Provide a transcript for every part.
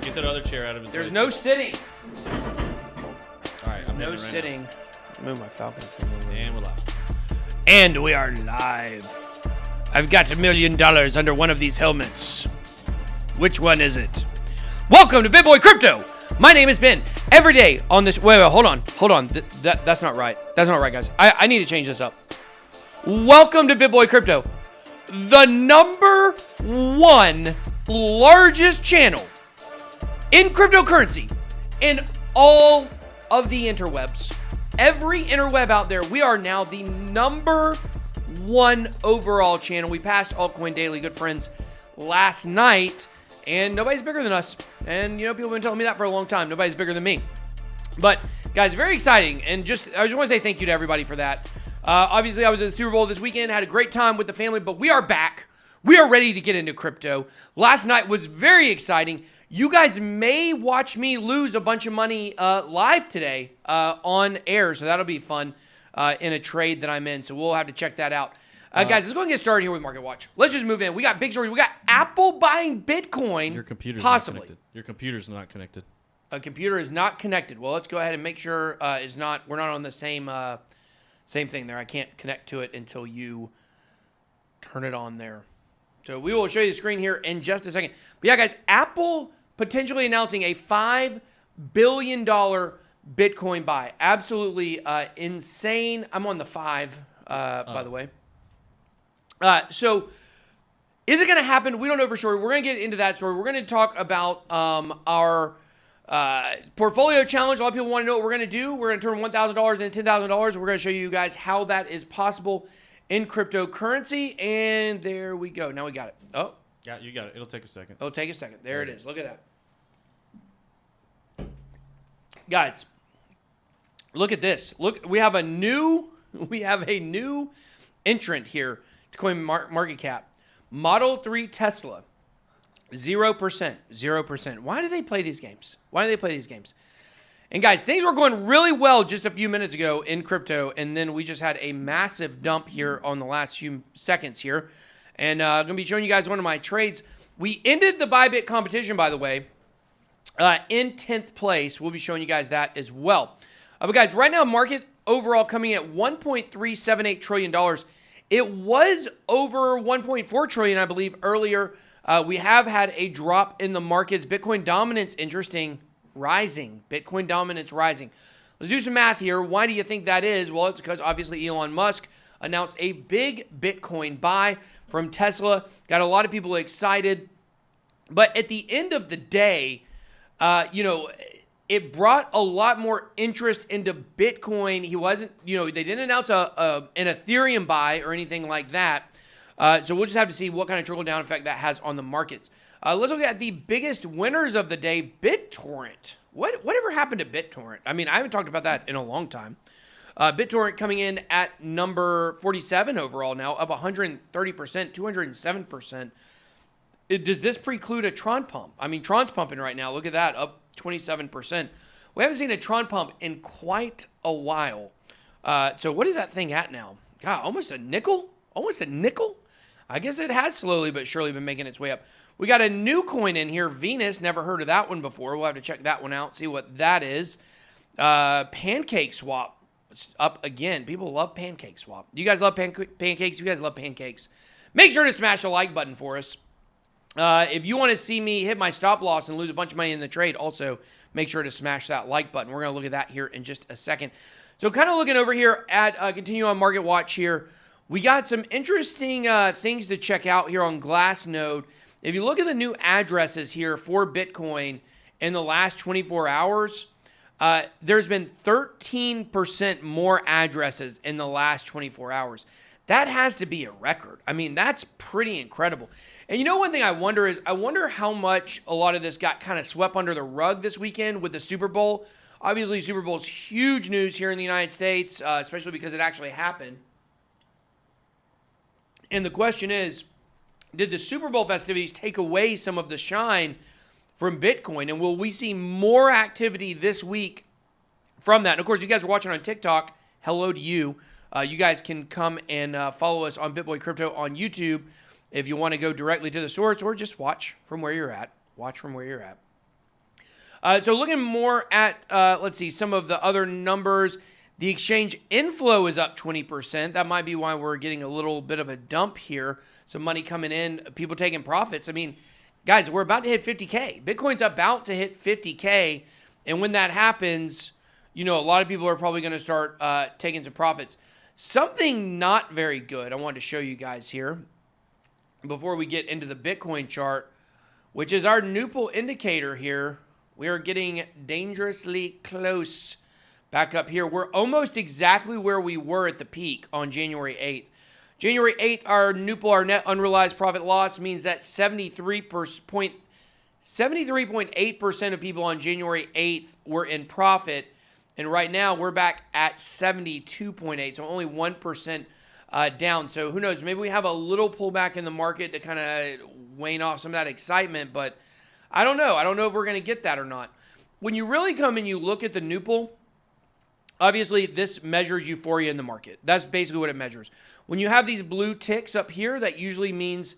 Get that other chair out of his way. There's no sitting. All right, I'm No moving right sitting. Move my Falcons thing over. now. And we're live. And we are live. I've got $1 million under one of these helmets. Which one is it? Welcome to BitBoy Crypto. My name is Ben. Every day on this... Wait, hold on. That's not right. That's not right, guys. I need to change this up. Welcome to BitBoy Crypto. The number one largest channel in cryptocurrency in all of the interwebs. Every interweb out there, we are now the number one overall channel. We passed Altcoin Daily, good friends, last night, and nobody's bigger than us. And, you know, people have been telling me that for a long time. Nobody's bigger than me. But, guys, very exciting. And I just want to say thank you to everybody for that. Obviously, I was at the Super Bowl this weekend, had a great time with the family, but we are back. We are ready to get into crypto. Last night was very exciting. You guys may watch me lose a bunch of money live today on air, so that'll be fun in a trade that I'm in, so we'll have to check that out. Guys, let's go and get started here with Market Watch. Let's just move in. We got big stories. We got Apple buying Bitcoin. Your computer's possibly. not connected. Your computer's not connected. A computer is not connected. Well, let's go ahead and make sure we're not on the same thing there. I can't connect to it until you turn it on there. So we will show you the screen here in just a second. But yeah, guys, Apple potentially announcing a $5 billion Bitcoin buy. Absolutely insane. I'm on the 5, by the way. So is it going to happen? We don't know for sure. We're going to get into that story. We're going to talk about our portfolio challenge. A lot of people want to know what we're going to do. We're going to turn $1,000 into $10,000. We're going to show you guys how that is possible in cryptocurrency. And there we go. Now we got it. Oh. Yeah, you got it. It'll take a second. It'll take a second. There it is. Look at that. Guys, look at this. Look, we have a new entrant here to Coin Market Cap. Model 3 Tesla. 0%. 0%. Why do they play these games? And guys, things were going really well just a few minutes ago in crypto, and then we just had a massive dump here on the last few seconds here. And I'm going to be showing you guys one of my trades. We ended the Bybit competition, by the way, in 10th place. We'll be showing you guys that as well. But guys, right now, market overall coming at $1.378 trillion. It was over $1.4 trillion, I believe, earlier. We have had a drop in the markets. Bitcoin dominance, interesting, rising. Bitcoin dominance rising. Let's do some math here. Why do you think that is? Well, it's because obviously Elon Musk announced a big Bitcoin buy from Tesla. Got a lot of people excited. But at the end of the day, it brought a lot more interest into Bitcoin. They didn't announce an Ethereum buy or anything like that. So we'll just have to see what kind of trickle-down effect that has on the markets. Let's look at the biggest winners of the day, BitTorrent. Whatever happened to BitTorrent? I mean, I haven't talked about that in a long time. BitTorrent coming in at number 47 overall now, up 130%, 207%. Does this preclude a Tron pump? I mean, Tron's pumping right now. Look at that, up 27%. We haven't seen a Tron pump in quite a while. So what is that thing at now? God, almost a nickel? Almost a nickel? I guess it has slowly but surely been making its way up. We got a new coin in here, Venus. Never heard of that one before. We'll have to check that one out, see what that is. Pancake Swap. It's up again. People love Pancake Swap. You guys love pancakes? You guys love pancakes. Make sure to smash the like button for us. If you want to see me hit my stop loss and lose a bunch of money in the trade, also make sure to smash that like button. We're going to look at that here in just a second. So kind of looking over here at continue on Market Watch here. We got some interesting things to check out here on Glassnode. If you look at the new addresses here for Bitcoin in the last 24 hours, there's been 13% more addresses in the last 24 hours. That has to be a record. I mean, that's pretty incredible. And you know, one thing I wonder how much a lot of this got kind of swept under the rug this weekend with the Super Bowl. Obviously, Super Bowl is huge news here in the United States, especially because it actually happened. And the question is, did the Super Bowl festivities take away some of the shine from Bitcoin? And will we see more activity this week from that? And of course, if you guys are watching on TikTok, hello to you. You guys can come and follow us on BitBoy Crypto on YouTube if you want to go directly to the source, or just watch from where you're at. Watch from where you're at. So looking more at, let's see, some of the other numbers. The exchange inflow is up 20%. That might be why we're getting a little bit of a dump here. Some money coming in, people taking profits. I mean, guys, we're about to hit 50K. Bitcoin's about to hit 50K. And when that happens, a lot of people are probably going to start taking some profits. Something not very good I wanted to show you guys here before we get into the Bitcoin chart, which is our Newpol indicator here. We are getting dangerously close. Back up here, we're almost exactly where we were at the peak on January 8th. January 8th, our Newpol, our net unrealized profit loss, means that 73.8% of people on January 8th were in profit. And right now, we're back at 72.8, so only 1% down. So who knows? Maybe we have a little pullback in the market to kind of wane off some of that excitement, but I don't know. I don't know if we're going to get that or not. When you really come and you look at the Newpol, obviously, this measures euphoria in the market. That's basically what it measures. When you have these blue ticks up here, that usually means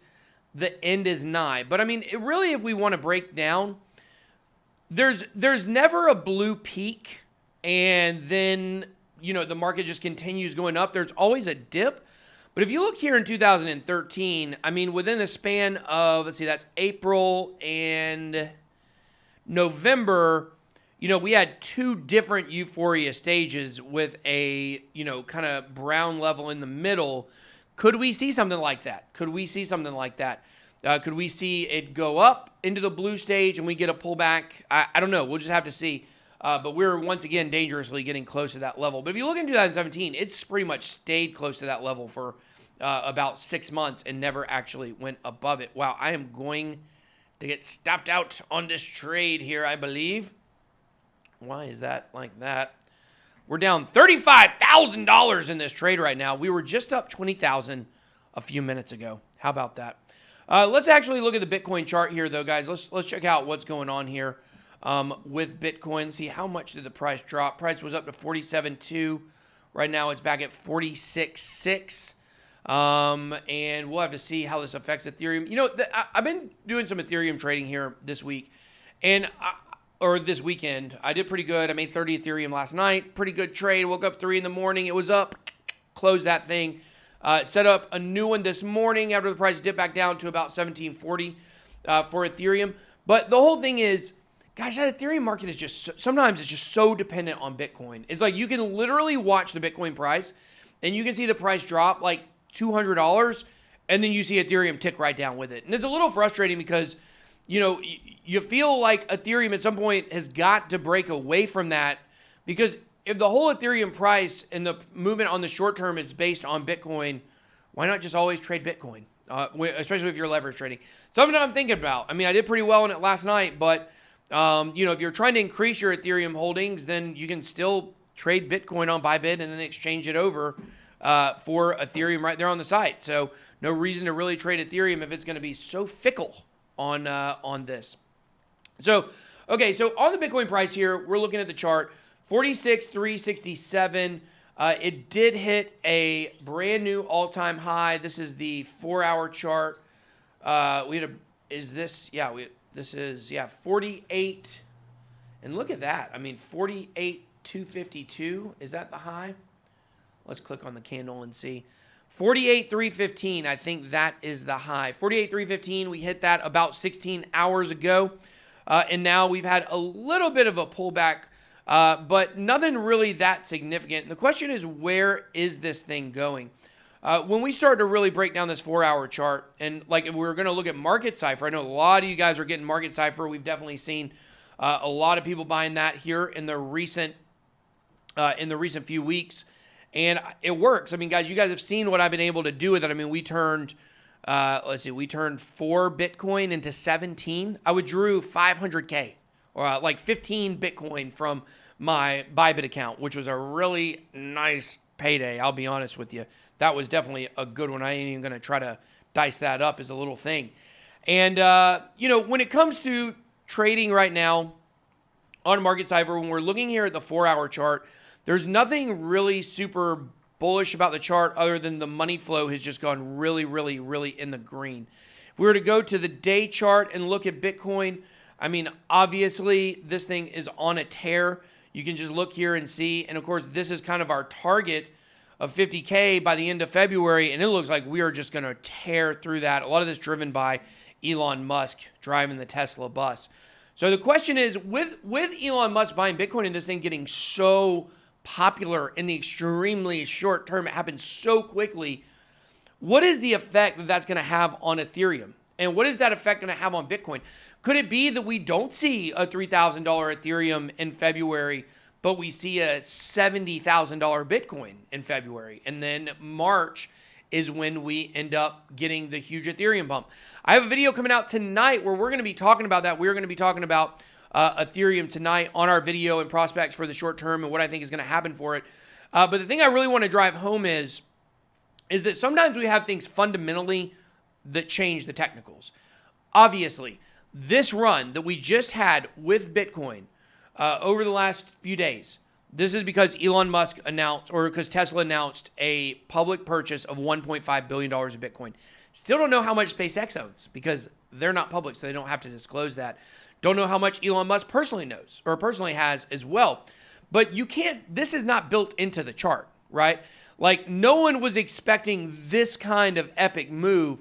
the end is nigh. But I mean, it really, if we want to break down, there's never a blue peak and then, the market just continues going up. There's always a dip. But if you look here in 2013, I mean, within a span of, let's see, that's April and November, we had two different euphoria stages with a, kind of brown level in the middle. Could we see something like that? Could we see it go up into the blue stage and we get a pullback? I don't know. We'll just have to see. But we're, once again, dangerously getting close to that level. But if you look in 2017, it's pretty much stayed close to that level for about 6 months and never actually went above it. Wow, I am going to get stopped out on this trade here, I believe. Why is that like that? We're down $35,000 in this trade right now. We were just up $20,000 a few minutes ago. How about that? Let's actually look at the Bitcoin chart here, though, guys. Let's check out what's going on here with Bitcoin. See how much did the price drop. Price was up to 47.2. Right now it's back at 46.6. And we'll have to see how this affects Ethereum. I've been doing some Ethereum trading here this week, and or this weekend. I did pretty good. I made 30 Ethereum last night. Pretty good trade. Woke up 3 in the morning. It was up. Closed that thing. Set up a new one this morning after the price dipped back down to about 1740 for Ethereum. But the whole thing is, guys, that Ethereum market is sometimes it's just so dependent on Bitcoin. It's like you can literally watch the Bitcoin price and you can see the price drop like $200 and then you see Ethereum tick right down with it. And it's a little frustrating because you feel like Ethereum at some point has got to break away from that, because if the whole Ethereum price and the movement on the short term is based on Bitcoin, why not just always trade Bitcoin, especially if you're leverage trading? Something I'm thinking about. I mean, I did pretty well on it last night, but if you're trying to increase your Ethereum holdings, then you can still trade Bitcoin on Bybit and then exchange it over for Ethereum right there on the site. So no reason to really trade Ethereum if it's going to be so fickle on this. So, okay, so on the Bitcoin price here, we're looking at the chart, 46,367. It did hit a brand new all-time high. This is the 4-hour chart. This is 48. And look at that. I mean, 48,252. Is that the high? Let's click on the candle and see. 48,315, I think that is the high. 48,315, we hit that about 16 hours ago. And now we've had a little bit of a pullback, but nothing really that significant. And the question is, where is this thing going? When we start to really break down this 4-hour chart, and like if we were going to look at Market Cipher, I know a lot of you guys are getting Market Cipher. We've definitely seen a lot of people buying that here in the recent few weeks. And it works. I mean, guys, you guys have seen what I've been able to do with it. I mean, we turned 4 Bitcoin into 17. I withdrew 500K or like 15 Bitcoin from my Bybit account, which was a really nice payday. I'll be honest with you. That was definitely a good one. I ain't even going to try to dice that up as a little thing. And, when it comes to trading right now on Market Cipher, when we're looking here at the 4-hour chart, there's nothing really super bullish about the chart other than the money flow has just gone really, really, really in the green. If we were to go to the day chart and look at Bitcoin, I mean, obviously, this thing is on a tear. You can just look here and see. And, of course, this is kind of our target of 50K by the end of February. And it looks like we are just going to tear through that. A lot of this driven by Elon Musk driving the Tesla bus. So the question is, with Elon Musk buying Bitcoin and this thing getting so popular in the extremely short term, it happened so quickly, what is the effect that that's going to have on Ethereum? And what is that effect going to have on Bitcoin? Could it be that we don't see a $3,000 Ethereum in February, but we see a $70,000 Bitcoin in February? And then March is when we end up getting the huge Ethereum bump. I have a video coming out tonight where we're going to be talking about that. We're going to be talking about Ethereum tonight on our video and prospects for the short term and what I think is going to happen for it. But the thing I really want to drive home is that sometimes we have things fundamentally that change the technicals. Obviously, this run that we just had with Bitcoin over the last few days, this is because Elon Musk announced, or because Tesla announced a public purchase of $1.5 billion of Bitcoin. Still don't know how much SpaceX owns because they're not public, so they don't have to disclose that. Don't know how much Elon Musk personally knows or personally has as well. But you can't, this is not built into the chart, right? Like, no one was expecting this kind of epic move.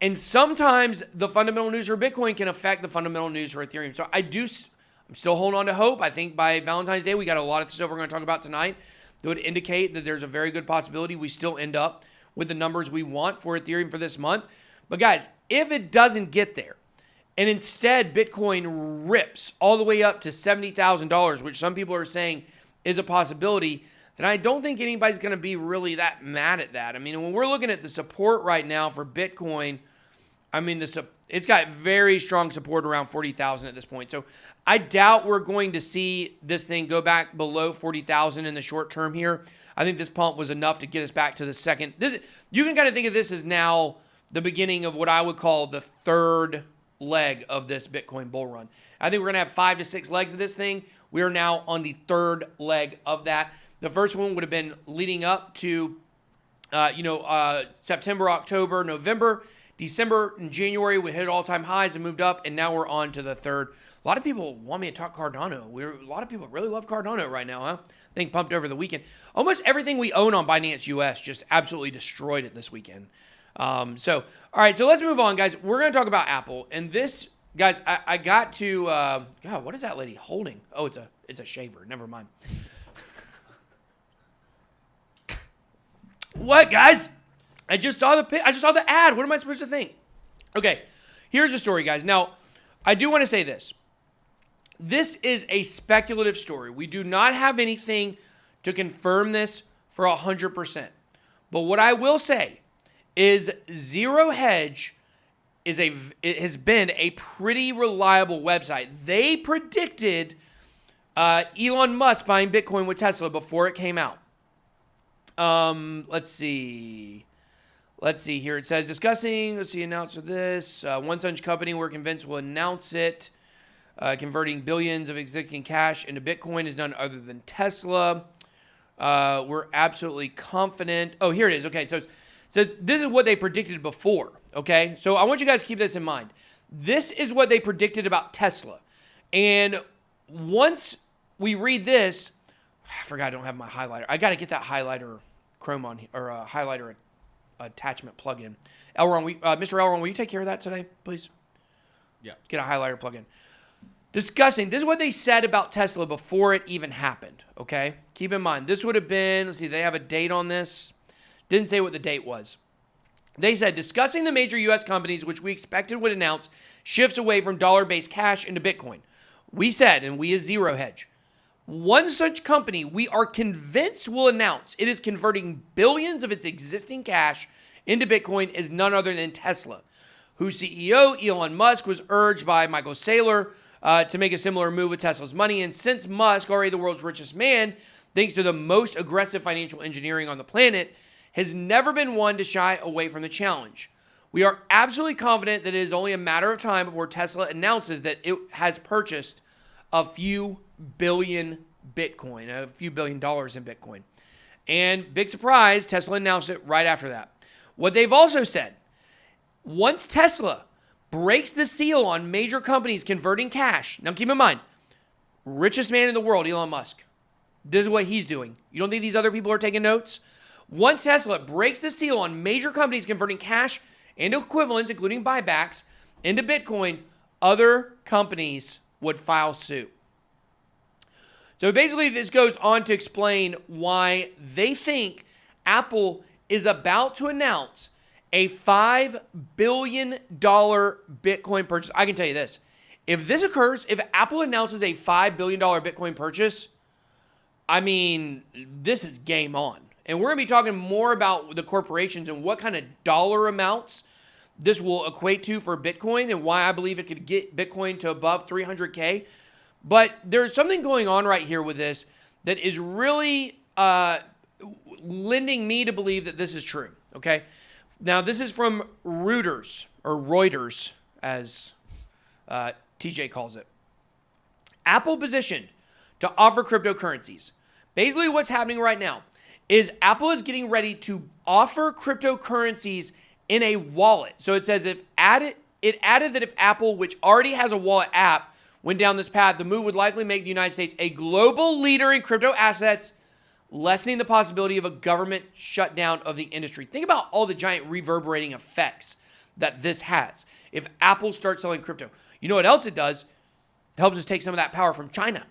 And sometimes the fundamental news for Bitcoin can affect the fundamental news for Ethereum. So I'm still holding on to hope. I think by Valentine's Day, we got a lot of stuff we're going to talk about tonight that would indicate that there's a very good possibility we still end up with the numbers we want for Ethereum for this month. But guys, if it doesn't get there, and instead Bitcoin rips all the way up to $70,000, which some people are saying is a possibility, then I don't think anybody's going to be really that mad at that. I mean, when we're looking at the support right now for Bitcoin, I mean, it's got very strong support around 40,000 at this point. So I doubt we're going to see this thing go back below 40,000 in the short term here. I think this pump was enough to get us back to the second. You can kind of think of this as now the beginning of what I would call the third leg of this Bitcoin bull run. I think we're going to have 5 to 6 legs of this thing. We are now on the third leg of that. The first one would have been leading up to, September, October, November. December and January, we hit all-time highs and moved up, and now we're on to the third. A lot of people want me to talk Cardano. A lot of people really love Cardano right now, huh? I think pumped over the weekend. Almost everything we own on Binance US just absolutely destroyed it this weekend. All right, so let's move on, guys. We're going to talk about Apple. And this, guys, I got to, God, what is that lady holding? Oh, it's a shaver. Never mind. What, guys? I just saw the ad. What am I supposed to think? Okay, here's the story, guys. Now, I do want to say this. This is a speculative story. We do not have anything to confirm this for 100%. But what I will say is Zero Hedge has been a pretty reliable website. They predicted Elon Musk buying Bitcoin with Tesla before it came out. Let's see here. It says, discussing, announce this. One such company we're convinced will announce it. Converting billions of existing cash into Bitcoin is none other than Tesla. We're absolutely confident. Oh, here it is. Okay, so this is what they predicted before, okay? So I want you guys to keep this in mind. This is what they predicted about Tesla. And once we read this, I forgot I don't have my highlighter. I got to get that highlighter Chrome on, or highlighter attachment plugin. Mr. Elron, will you take care of that today, please? Yeah. Get a highlighter plugin. Discussing, this is what they said about Tesla before it even happened, okay? Keep in mind, this would have been, let's see, they have a date on this. Didn't say what the date was. They said, discussing the major U.S. companies which we expected would announce shifts away from dollar-based cash into Bitcoin. We said, and we as Zero Hedge, one such company we are convinced will announce it is converting billions of its existing cash into Bitcoin is none other than Tesla, whose CEO, Elon Musk, was urged by Michael Saylor to make a similar move with Tesla's money. And since Musk, already the world's richest man, thanks to the most aggressive financial engineering on the planet, has never been one to shy away from the challenge. We are absolutely confident that it is only a matter of time before Tesla announces that it has purchased a few billion Bitcoin, a few $1 billion in Bitcoin. And big surprise, Tesla announced it right after that. What they've also said, once Tesla breaks the seal on major companies converting cash. Now, keep in mind, richest man in the world, Elon Musk. This is what he's doing. You don't think these other people are taking notes? Once Tesla breaks the seal on major companies converting cash into equivalents, including buybacks, into Bitcoin, other companies would file suit. So basically, this goes on to explain why they think Apple is about to announce a $5 billion Bitcoin purchase. I can tell you this. If this occurs, if Apple announces a $5 billion Bitcoin purchase, I mean, this is game on. And we're going to be talking more about the corporations and what kind of dollar amounts this will equate to for Bitcoin and why I believe it could get Bitcoin to above 300K. But there's something going on right here with this that is really lending me to believe that this is true, okay? Now, this is from Reuters, as TJ calls it. Apple positioned to offer cryptocurrencies. Basically, what's happening right now is Apple is getting ready to offer cryptocurrencies in a wallet. So it says it added that if Apple, which already has a wallet app, went down this path, the move would likely make the United States a global leader in crypto assets, lessening the possibility of a government shutdown of the industry. Think about all the giant reverberating effects that this has. If Apple starts selling crypto, you know what else it does? It helps us take some of that power from China.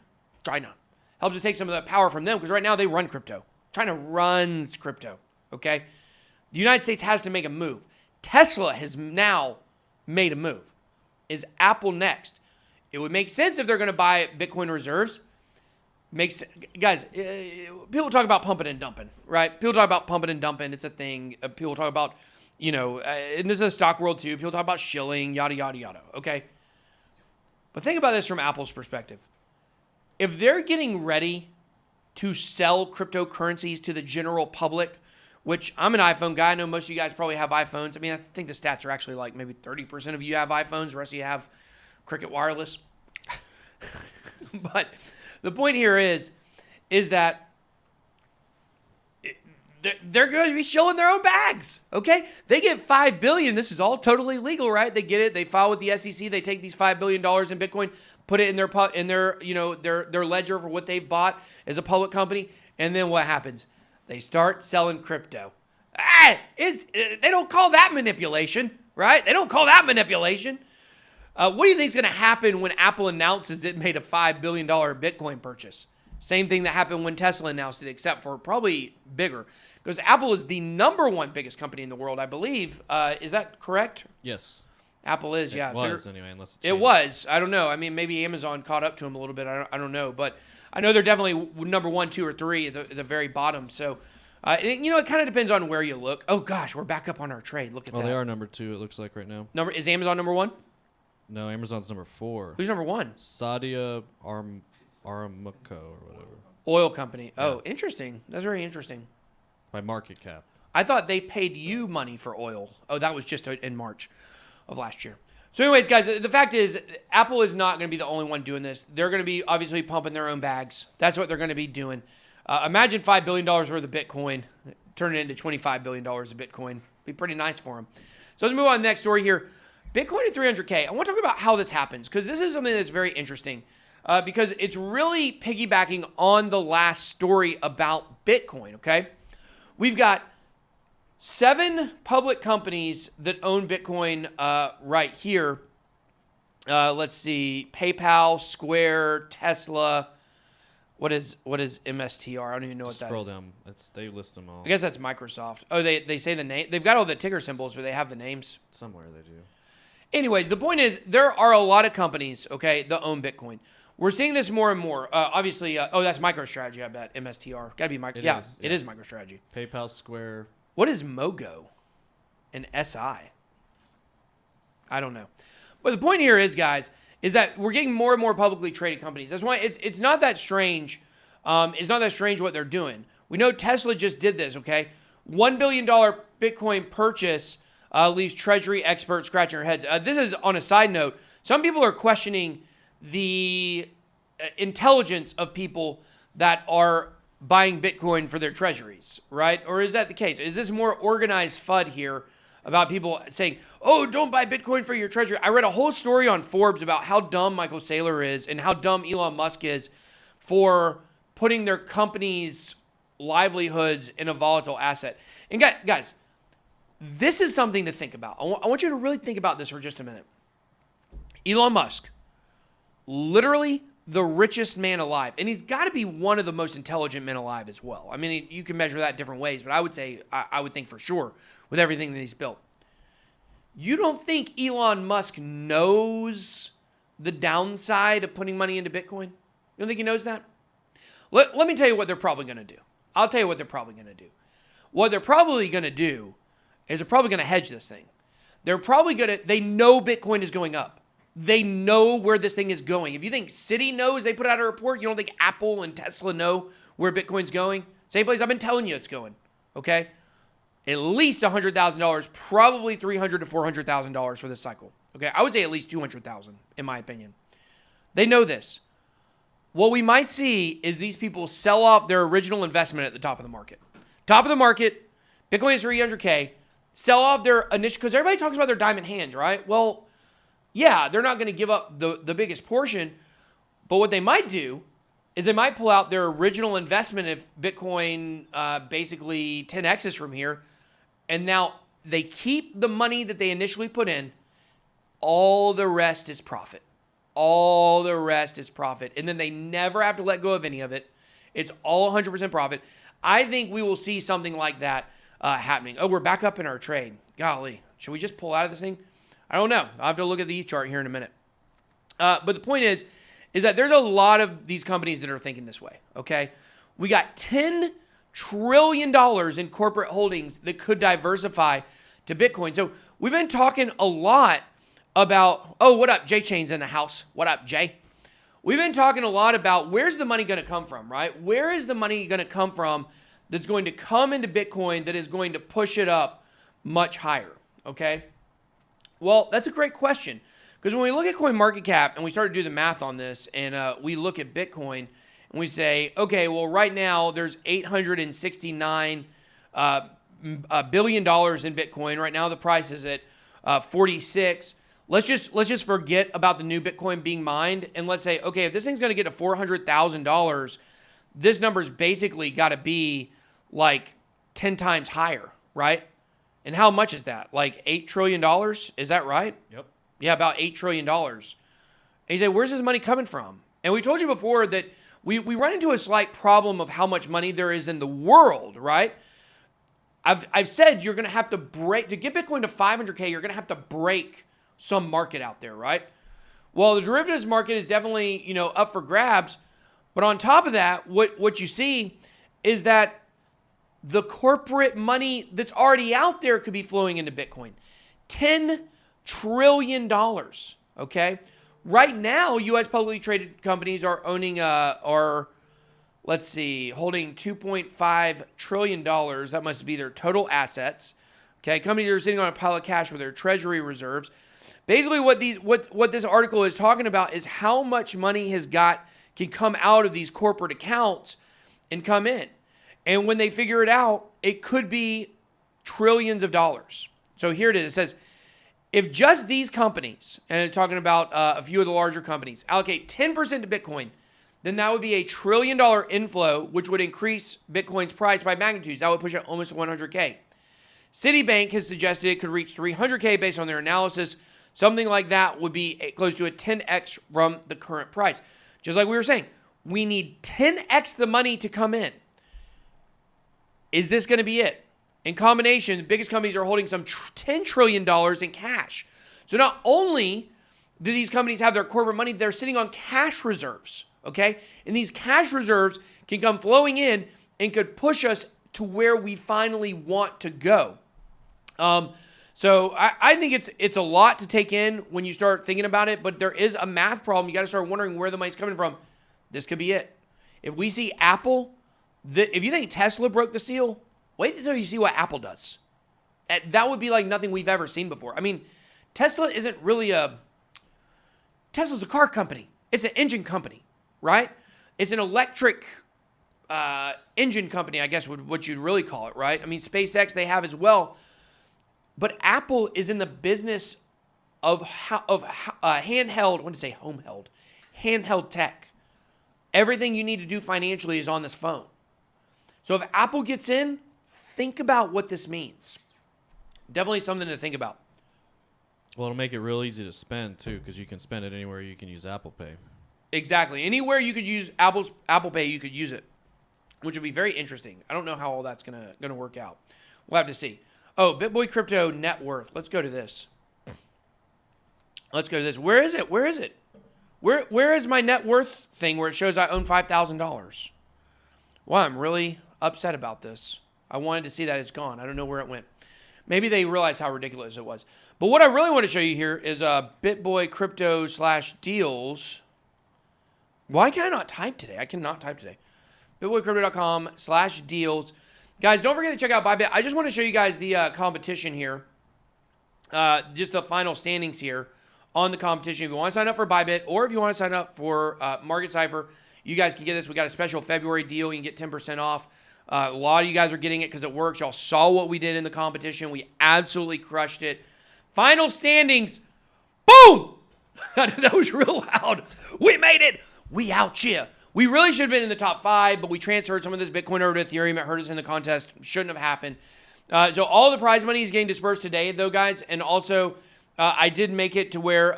Helps us take some of that power from them because right now they run crypto. China runs crypto, okay? The United States has to make a move. Tesla has now made a move. Is Apple next? It would make sense if they're going to buy Bitcoin reserves. Guys, people talk about pumping and dumping, right? People talk about pumping and dumping. It's a thing. People talk about, and this is a stock world too. People talk about shilling, yada, yada, yada, okay? But think about this from Apple's perspective. If they're getting ready to sell cryptocurrencies to the general public, which I'm an iPhone guy. I know most of you guys probably have iPhones. I mean, I think the stats are actually like maybe 30% of you have iPhones. The rest of you have Cricket Wireless. But the point here is that they're going to be showing their own bags, okay? They get $5 billion. This is all totally legal, right? They get it. They file with the SEC. They take these $5 billion in Bitcoin, put it in their ledger for what they've bought as a public company, and then what happens? They start selling crypto. They don't call that manipulation, right? They don't call that manipulation. What do you think is going to happen when Apple announces it made a $5 billion Bitcoin purchase? Same thing that happened when Tesla announced it, except for probably bigger. Because Apple is the number one biggest company in the world, I believe. Is that correct? Yes. Apple is, yeah. It was, anyway, unless it was. I don't know. I mean, maybe Amazon caught up to them a little bit. I don't know. But I know they're definitely number 1, 2, or 3 at the very bottom. So, it kind of depends on where you look. Oh, gosh, we're back up on our trade. Look at that. Oh, they are number 2, it looks like right now. Is Amazon number 1? No, Amazon's number 4. Who's number 1? Sadia Aramco or whatever. Oil company. Yeah. Oh, interesting. That's very interesting. By market cap. I thought they paid you money for oil. Oh, that was just in March of last year. So anyways, guys, the fact is Apple is not going to be the only one doing this. They're going to be obviously pumping their own bags. That's what they're going to be doing. Imagine $5 billion worth of Bitcoin, turn it into $25 billion of Bitcoin. Be pretty nice for them. So let's move on to the next story here. Bitcoin at 300K. I want to talk about how this happens because this is something that's very interesting because it's really piggybacking on the last story about Bitcoin, okay? We've got 7 public companies that own Bitcoin right here. Let's see. PayPal, Square, Tesla. What is MSTR? I don't even know what that is. Scroll down. They list them all. I guess that's Microsoft. Oh, they say the name. They've got all the ticker symbols, but they have the names. Somewhere they do. Anyways, the point is there are a lot of companies, okay, that own Bitcoin. We're seeing this more and more. Obviously, that's MicroStrategy, I bet. MSTR. Got to be Micro. Yeah, it is MicroStrategy. PayPal, Square. What is Mogo and SI? I don't know. But the point here is, guys, is that we're getting more and more publicly traded companies. That's why it's not that strange. It's not that strange what they're doing. We know Tesla just did this, okay? $1 billion Bitcoin purchase leaves Treasury experts scratching their heads. This is on a side note. Some people are questioning the intelligence of people that are buying Bitcoin for their treasuries, right? Or is that the case? Is this more organized FUD here about people saying, oh, don't buy Bitcoin for your treasury. I read a whole story on Forbes about how dumb Michael Saylor is and how dumb Elon Musk is for putting their company's livelihoods in a volatile asset. And guys, this is something to think about. I want you to really think about this for just a minute. Elon Musk, literally the richest man alive. And he's got to be one of the most intelligent men alive as well. I mean, you can measure that different ways, but I would say, I would think for sure with everything that he's built. You don't think Elon Musk knows the downside of putting money into Bitcoin? You don't think he knows that? Let me tell you what they're probably going to do. I'll tell you what they're probably going to do. What they're probably going to do is they're probably going to hedge this thing. They know Bitcoin is going up. They know where this thing is going. If you think Citi knows, they put out a report, you don't think Apple and Tesla know where Bitcoin's going? Same place I've been telling you it's going, okay? At least $100,000, probably $300,000 to $400,000 for this cycle, okay? I would say at least $200,000 in my opinion. They know this. What we might see is these people sell off their original investment at the top of the market. Top of the market, Bitcoin is 300K, sell off their initial, because everybody talks about their diamond hands, right? Well, yeah, they're not going to give up the biggest portion, but what they might do is they might pull out their original investment if Bitcoin basically 10x's from here, and now they keep the money that they initially put in. All the rest is profit. All the rest is profit. And then they never have to let go of any of it. It's all 100% profit. I think we will see something like that happening. Oh, we're back up in our trade. Golly, should we just pull out of this thing? I don't know. I'll have to look at the ETH chart here in a minute. But the point is that there's a lot of these companies that are thinking this way, okay? We got $10 trillion in corporate holdings that could diversify to Bitcoin. So we've been talking a lot about, oh, what up? J-Chain's in the house. What up, Jay? We've been talking a lot about where's the money going to come from, right? Where is the money going to come from that's going to come into Bitcoin that is going to push it up much higher, okay? Well, that's a great question, because when we look at CoinMarketCap and we start to do the math on this, and we look at Bitcoin and we say, okay, well, right now there's $869 billion in Bitcoin. Right now the price is at 46. Let's just forget about the new Bitcoin being mined, and let's say, okay, if this thing's going to get to $400,000, this number's basically got to be like 10 times higher, right? And how much is that? Like $8 trillion? Is that right? Yep. Yeah, about $8 trillion. And you say, where's this money coming from? And we told you before that we run into a slight problem of how much money there is in the world, right? I've said you're going to have to break, to get Bitcoin to 500K, you're going to have to break some market out there, right? Well, the derivatives market is definitely, up for grabs. But on top of that, what you see is that the corporate money that's already out there could be flowing into Bitcoin. $10 trillion, okay? Right now, U.S. publicly traded companies are owning, holding $2.5 trillion. That must be their total assets. Okay, companies are sitting on a pile of cash with their treasury reserves. Basically, what this article is talking about is how much money can come out of these corporate accounts and come in. And when they figure it out, it could be trillions of dollars. So here it is. It says, if just these companies, and it's talking about a few of the larger companies, allocate 10% to Bitcoin, then that would be $1 trillion inflow, which would increase Bitcoin's price by magnitudes. That would push it almost 100K. Citibank has suggested it could reach 300K based on their analysis. Something like that would be close to a 10x from the current price. Just like we were saying, we need 10x the money to come in. Is this going to be it? In combination, the biggest companies are holding some $10 trillion in cash. So not only do these companies have their corporate money, they're sitting on cash reserves, okay? And these cash reserves can come flowing in and could push us to where we finally want to go. So I think it's a lot to take in when you start thinking about it, but there is a math problem. You got to start wondering where the money's coming from. This could be it. If we see Apple, if you think Tesla broke the seal, wait until you see what Apple does. That would be like nothing we've ever seen before. I mean, Tesla's a car company. It's an engine company, right? It's an electric engine company, I guess what you'd really call it, right? I mean, SpaceX they have as well. But Apple is in the business of handheld, I want to say home-held, handheld tech. Everything you need to do financially is on this phone. So if Apple gets in, think about what this means. Definitely something to think about. Well, it'll make it real easy to spend too, because you can spend it anywhere. You can use Apple Pay. Exactly. Anywhere you could use Apple Pay, you could use it, which would be very interesting. I don't know how all that's gonna work out. We'll have to see. Oh, BitBoy Crypto net worth. Let's go to this. Where is it? Where is my net worth thing where it shows I own $5,000? Well, I'm really upset about this. I wanted to see that it's gone. I don't know where it went. Maybe they realized how ridiculous it was. But what I really want to show you here is BitBoy Crypto /deals. Why can I not type today? I cannot type today. BitBoyCrypto.com/deals. Guys, don't forget to check out Bybit. I just want to show you guys the competition here. Just the final standings here on the competition. If you want to sign up for Bybit or if you want to sign up for Market Cypher, you guys can get this. We got a special February deal. You can get 10% off. A lot of you guys are getting it because it works. Y'all saw what we did in the competition. We absolutely crushed it. Final standings. Boom! That was real loud. We made it. We out here. We really should have been in the top 5, but we transferred some of this Bitcoin over to Ethereum. It hurt us in the contest. Shouldn't have happened. So all the prize money is getting dispersed today, though, guys. And also, I did make it to where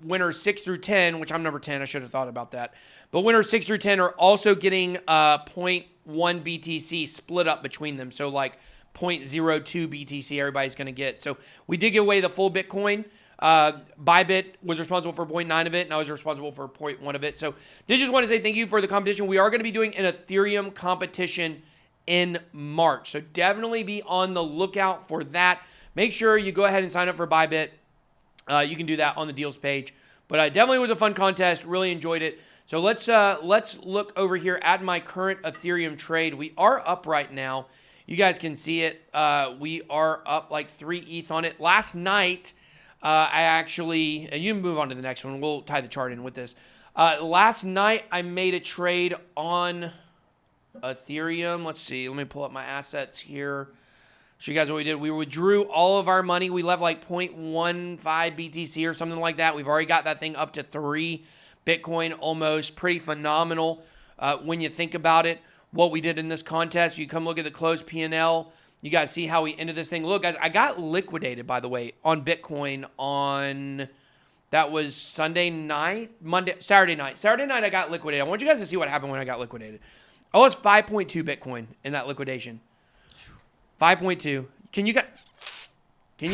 winners 6 through 10, which I'm number 10. I should have thought about that. But winners 6 through 10 are also getting 0.1 BTC split up between them. So like 0.02 BTC everybody's going to get. So we did give away the full Bitcoin. Bybit was responsible for 0.9 of it, and I was responsible for 0.1 of it. So did just want to say thank you for the competition. We are going to be doing an Ethereum competition in March. So definitely be on the lookout for that. Make sure you go ahead and sign up for Bybit. You can do that on the deals page. But it definitely was a fun contest. Really enjoyed it. So let's look over here at my current Ethereum trade. We are up right now. You guys can see it. We are up like 3 ETH on it. Last night, I actually, and you can move on to the next one. We'll tie the chart in with this. Last night, I made a trade on Ethereum. Let's see. Let me pull up my assets here. Show you guys what we did. We withdrew all of our money. We left like 0.15 BTC or something like that. We've already got that thing up to 3 Bitcoin almost. Pretty phenomenal when you think about it. What we did in this contest. You come look at the closed P&L. You guys see how we ended this thing. Look, guys, I got liquidated, by the way, on Bitcoin on, that was Saturday night. Saturday night I got liquidated. I want you guys to see what happened when I got liquidated. I was 5.2 Bitcoin in that liquidation. 5.2. Can you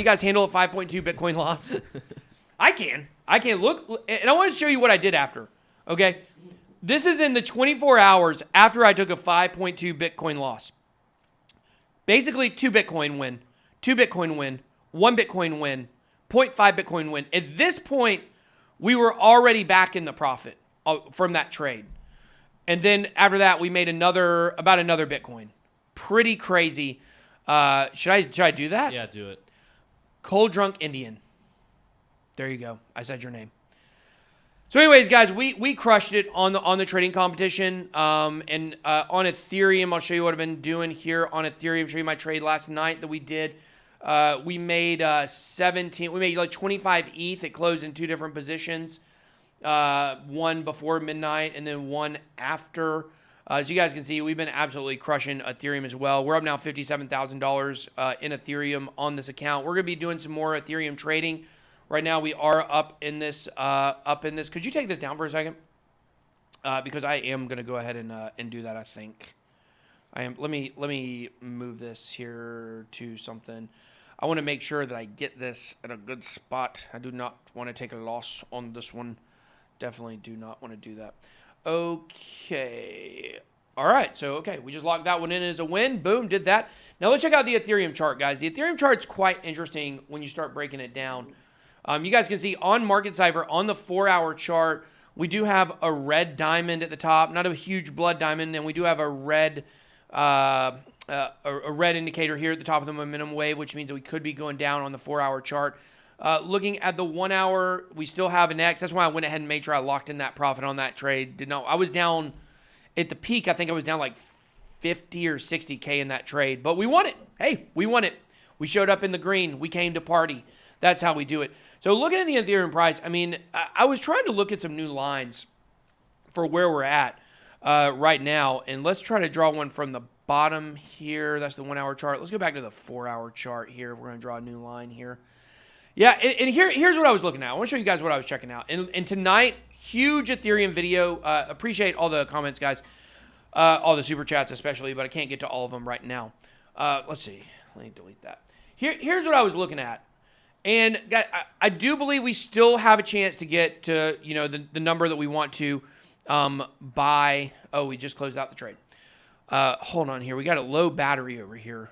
guys handle a 5.2 Bitcoin loss? I can. Look, and I want to show you what I did after. Okay? This is in the 24 hours after I took a 5.2 Bitcoin loss. Basically, 2 Bitcoin win, 2 Bitcoin win, 1 Bitcoin win, 0.5 Bitcoin win. At this point, we were already back in the profit from that trade. And then after that, we made about another Bitcoin. Pretty crazy. Should I do that? Yeah, do it. Cold Drunk Indian. There you go. I said your name. So anyways, guys, we crushed it on the trading competition. And on Ethereum, I'll show you what I've been doing here on Ethereum. Show you my trade last night that we did. We made we made like 25 ETH. It closed in 2 different positions. One before midnight and then one after. As you guys can see, we've been absolutely crushing Ethereum as well. We're up now $57,000 in Ethereum on this account. We're going to be doing some more Ethereum trading. Right now, we are up in this. Could you take this down for a second? Because I am going to go ahead and do that. I think I am. Let me move this here to something. I want to make sure that I get this at a good spot. I do not want to take a loss on this one. Definitely do not want to do that. Okay. All right. So, okay. We just locked that one in as a win. Boom. Did that. Now, let's check out the Ethereum chart, guys. The Ethereum chart's quite interesting when you start breaking it down. You guys can see on Market Cypher, on the 4-hour chart, we do have a red diamond at the top. Not a huge blood diamond. And we do have a red indicator here at the top of the momentum wave, which means that we could be going down on the 4-hour chart. Looking at the 1 hour, we still have an X. That's why I went ahead and made sure I locked in that profit on that trade. I was down at the peak. I think I was down like 50 or 60K in that trade, but we won it. Hey, we won it. We showed up in the green. We came to party. That's how we do it. So looking at the Ethereum price, I mean, I was trying to look at some new lines for where we're at right now. And let's try to draw one from the bottom here. That's the 1 hour chart. Let's go back to the 4 hour chart here. We're going to draw a new line here. Yeah, and here's what I was looking at. I want to show you guys what I was checking out. And tonight, huge Ethereum video. Appreciate all the comments, guys. All the super chats especially, but I can't get to all of them right now. Let's see. Let me delete that. Here's what I was looking at. And I do believe we still have a chance to get to, you know, the number that we want to buy. Oh, we just closed out the trade. Hold on here. We got a low battery over here,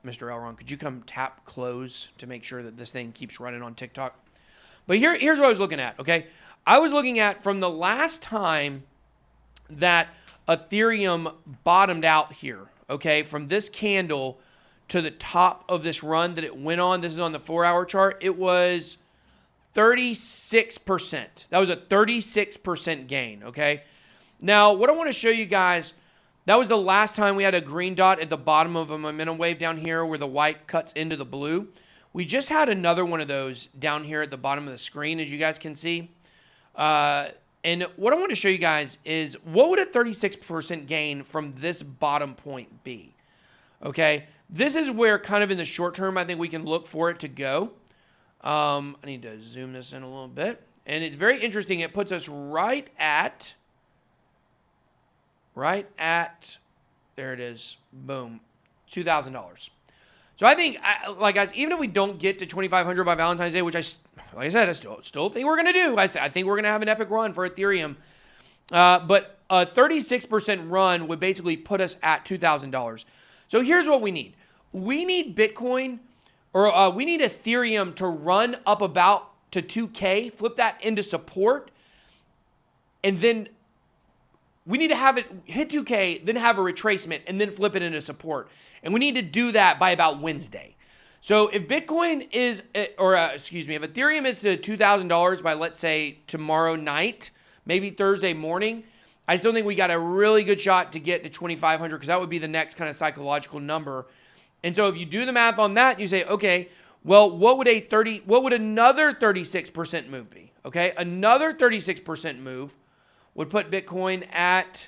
Mr. Elron. Could you come tap close to make sure that this thing keeps running on TikTok? But here's what I was looking at, okay? I was looking at from the last time that Ethereum bottomed out here, okay, from this candle to the top of this run that it went on. This is on the 4 hour chart. It was 36%. That was a 36% gain, okay? Now, what I want to show you guys, that was the last time we had a green dot at the bottom of a momentum wave down here where the white cuts into the blue. We just had another one of those down here at the bottom of the screen, as you guys can see. And what I want to show you guys is what would a 36% gain from this bottom point be? Okay, this is where kind of in the short term I think we can look for it to go. I need to zoom this in a little bit. And it's very interesting. It puts us right at, there it is, boom, $2,000. So I think, like guys, even if we don't get to 2,500 by Valentine's Day, which like I said, I still think we're going to do. I think we're going to have an epic run for Ethereum. But a 36% run would basically put us at $2,000. So here's what we need. We need Bitcoin, or we need Ethereum to run up about to 2K, flip that into support, and then we need to have it hit 2K, then have a retracement, and then flip it into support. And we need to do that by about Wednesday. So if Bitcoin is, if Ethereum is to $2,000 by, let's say, tomorrow night, maybe Thursday morning, I still think we got a really good shot to get to 2,500 because that would be the next kind of psychological number. And so if you do the math on that, you say, okay, well, what would another 36% move be? Okay, another 36% move would put Bitcoin at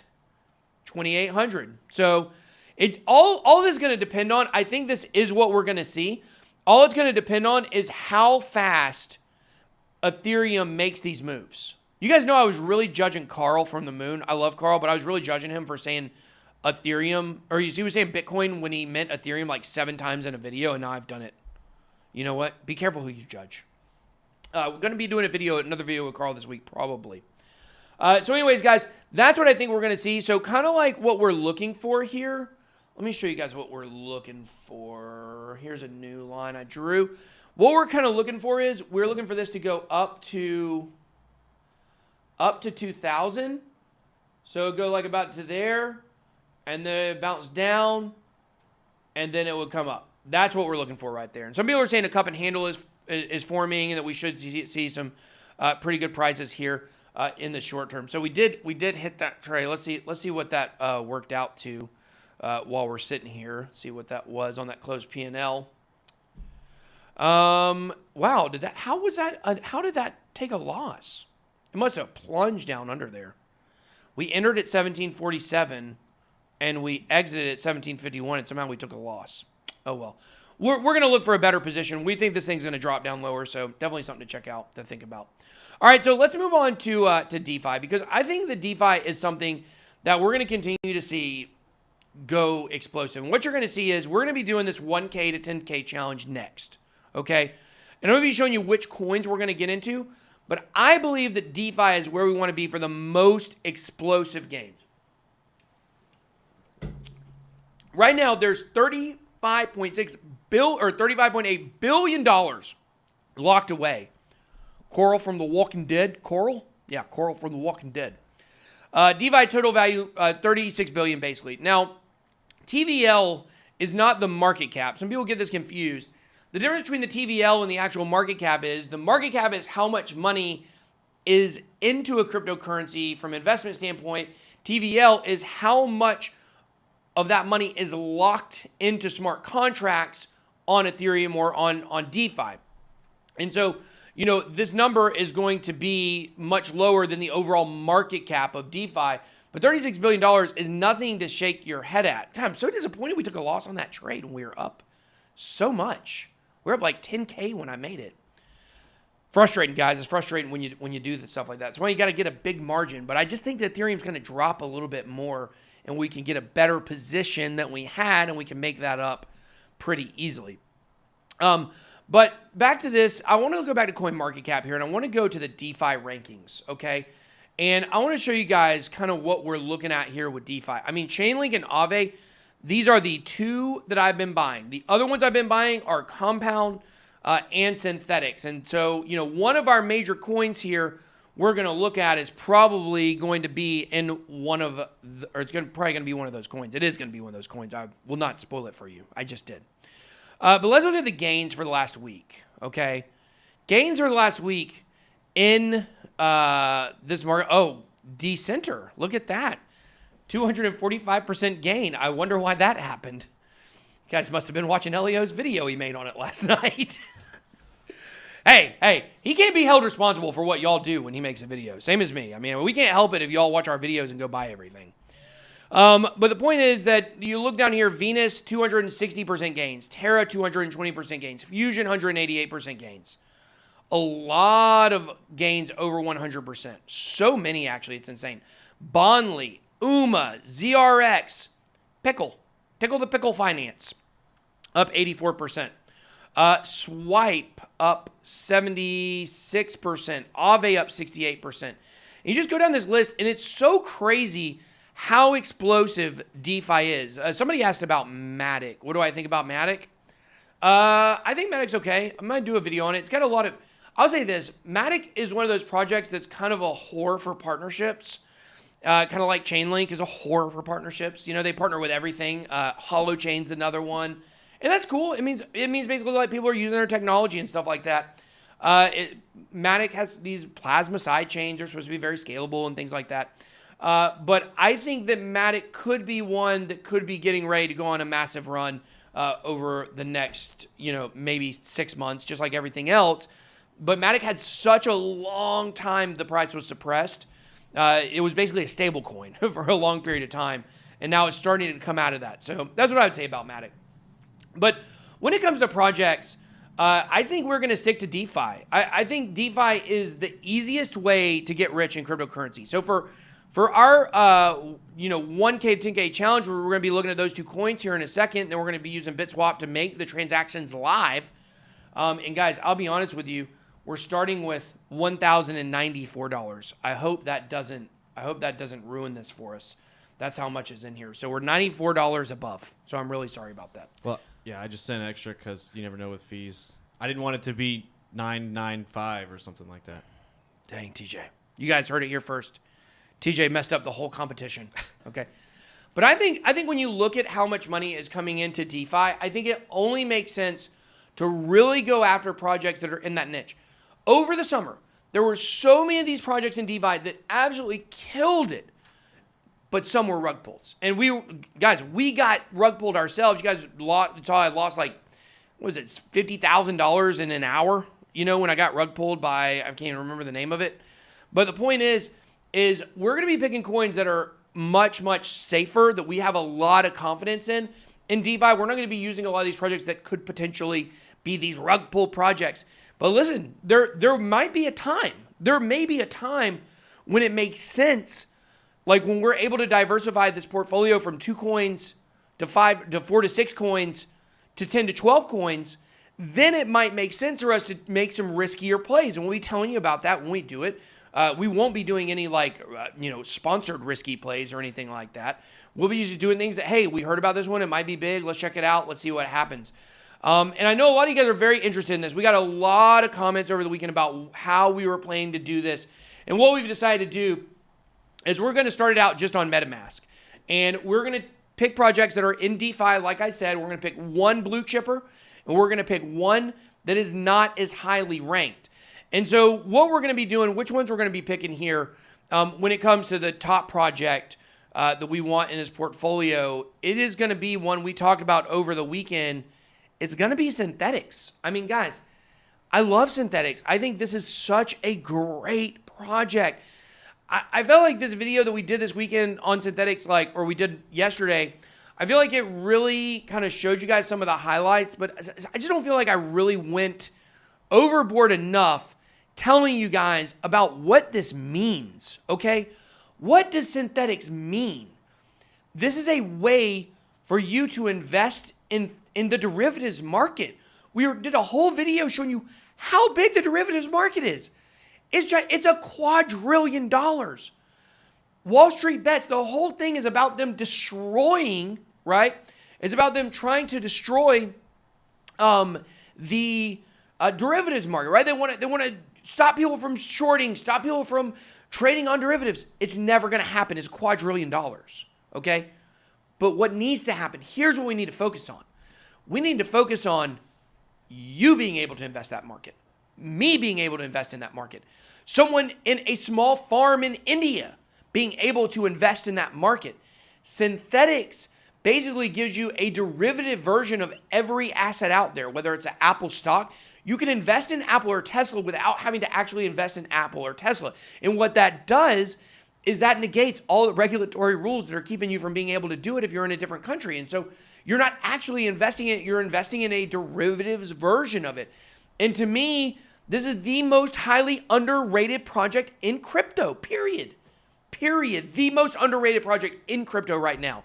2,800. So all this is going to depend on, I think this is what we're going to see. All it's going to depend on is how fast Ethereum makes these moves. You guys know I was really judging Carl from the moon. I love Carl, but I was really judging him for saying Ethereum, or he was saying Bitcoin when he meant Ethereum like 7 times in a video, and now I've done it. You know what? Be careful who you judge. We're going to be doing another video with Carl this week, probably. So anyways, guys, that's what I think we're going to see. So kind of like what we're looking for here. Let me show you guys what we're looking for. Here's a new line I drew. What we're kind of looking for is we're looking for this to go up to 2,000. So go like about to there, and then bounce down, and then it would come up. That's what we're looking for right there. And some people are saying a cup and handle is forming, and that we should see some pretty good prices here in the short term. So we did hit that trade. Let's see what that worked out to while we're sitting here. See what that was on that closed P&L. Wow, how did that take a loss? It must have plunged down under there. We entered at 1747 and we exited at 1751, and somehow we took a loss. Oh well. We're going to look for a better position. We think this thing's going to drop down lower, so definitely something to check out, to think about. All right, so let's move on to DeFi, because I think the DeFi is something that we're going to continue to see go explosive. And what you're going to see is we're going to be doing this 1K to 10K challenge next, okay? And I'm going to be showing you which coins we're going to get into, but I believe that DeFi is where we want to be for the most explosive gains. Right now, there's $35.8 billion locked away. Coral from The Walking Dead. Coral? Yeah, Coral from The Walking Dead. DeFi total value, 36 billion basically. Now, TVL is not the market cap. Some people get this confused. The difference between the TVL and the actual market cap is the market cap is how much money is into a cryptocurrency from an investment standpoint. TVL is how much of that money is locked into smart contracts on Ethereum or on DeFi. And so, this number is going to be much lower than the overall market cap of DeFi. But $36 billion is nothing to shake your head at. God, I'm so disappointed we took a loss on that trade when we were up so much. We're up like 10K when I made it. Frustrating, guys. It's frustrating when you do stuff like that. That's why you got to get a big margin. But I just think that Ethereum's going to drop a little bit more, and we can get a better position than we had, and we can make that up pretty easily. But back to this, I want to go back to CoinMarketCap here, and I want to go to the DeFi rankings, okay? And I want to show you guys kind of what we're looking at here with DeFi. I mean, Chainlink and Aave, these are the two that I've been buying. The other ones I've been buying are Compound and Synthetics. And so, one of our major coins here we're going to look at is probably going to be in one of, probably going to be one of those coins. It is going to be one of those coins. I will not spoil it for you. I just did. But let's look at the gains for the last week, okay? Gains for the last week in this market. Oh, Decenter. Look at that. 245% gain. I wonder why that happened. You guys must have been watching Elio's video he made on it last night. Hey, he can't be held responsible for what y'all do when he makes a video. Same as me. I mean, we can't help it if y'all watch our videos and go buy everything. But the point is that you look down here, Venus, 260% gains. Terra, 220% gains. Fusion, 188% gains. A lot of gains over 100%. So many, actually. It's insane. Bondly, UMA, ZRX, Tickle the Pickle Finance, up 84%. Swipe, up 76%. Aave, up 68%. And you just go down this list, and it's so crazy how explosive DeFi is. Somebody asked about Matic. What do I think about Matic? I think Matic's okay. I'm going to do a video on it. It's got a lot of... I'll say this. Matic is one of those projects that's kind of a whore for partnerships. Kind of like Chainlink is a whore for partnerships. They partner with everything. Holochain's another one. And that's cool. It means basically like people are using their technology and stuff like that. Matic has these plasma side chains. They're supposed to be very scalable and things like that. But I think that Matic could be one that could be getting ready to go on a massive run over the next, maybe 6 months, just like everything else. But Matic had such a long time the price was suppressed. It was basically a stable coin for a long period of time. And now it's starting to come out of that. So that's what I would say about Matic. But when it comes to projects, I think we're going to stick to DeFi. I think DeFi is the easiest way to get rich in cryptocurrency. So for our 1K to 10K challenge, we're going to be looking at those two coins here in a second. Then we're going to be using BitSwap to make the transactions live. And guys, I'll be honest with you, we're starting with $1,094. I hope that doesn't ruin this for us. That's how much is in here. So we're $94 above. So I'm really sorry about that. Well, yeah, I just sent extra because you never know with fees. I didn't want it to be $995 or something like that. Dang, TJ. You guys heard it here first. TJ messed up the whole competition. Okay. But I think when you look at how much money is coming into DeFi, I think it only makes sense to really go after projects that are in that niche. Over the summer, there were so many of these projects in DeFi that absolutely killed it, but some were rug pulls. And we got rug pulled ourselves. You guys saw I lost like, what was it, $50,000 in an hour, when I got rug pulled by, I can't even remember the name of it. But the point is we're going to be picking coins that are much, much safer, that we have a lot of confidence in. In DeFi, we're not going to be using a lot of these projects that could potentially be these rug pull projects. But listen, there might be a time. There may be a time when it makes sense, like when we're able to diversify this portfolio from 2 coins to 5 to 4 to 6 coins to 10 to 12 coins, then it might make sense for us to make some riskier plays. And we'll be telling you about that when we do it. We won't be doing any sponsored risky plays or anything like that. We'll be just doing things that, hey, we heard about this one. It might be big. Let's check it out. Let's see what happens. And I know a lot of you guys are very interested in this. We got a lot of comments over the weekend about how we were planning to do this. And what we've decided to do is we're going to start it out just on MetaMask. And we're going to pick projects that are in DeFi. Like I said, we're going to pick one blue chipper, and we're going to pick one that is not as highly ranked. And so what we're going to be doing, which ones we're going to be picking here, when it comes to the top project that we want in this portfolio, it is going to be one we talked about over the weekend, it's going to be synthetics. I mean, guys, I love synthetics. I think this is such a great project. I felt like this video that we did this weekend on synthetics, or we did yesterday, I feel like it really kind of showed you guys some of the highlights, but I just don't feel like I really went overboard enough telling you guys about what this means, okay? What does synthetics mean? This is a way for you to invest in the derivatives market. We did a whole video showing you how big the derivatives market is. It's $250 billion. Wall Street Bets, the whole thing is about them destroying, right? It's about them trying to destroy the derivatives market, right? They want to stop people from shorting, stop people from trading on derivatives. It's never going to happen. It's $2 quadrillion, okay? But what needs to happen, here's what we need to focus on. We need to focus on you being able to invest that market, me being able to invest in that market, someone in a small farm in India being able to invest in that market. Synthetics basically gives you a derivative version of every asset out there, whether it's an Apple stock. You can invest in Apple or Tesla without having to actually invest in Apple or Tesla. And what that does is that negates all the regulatory rules that are keeping you from being able to do it if you're in a different country. And so you're not actually investing in it, you're investing in a derivatives version of it. And to me, this is the most highly underrated project in crypto, period. Period. The most underrated project in crypto right now.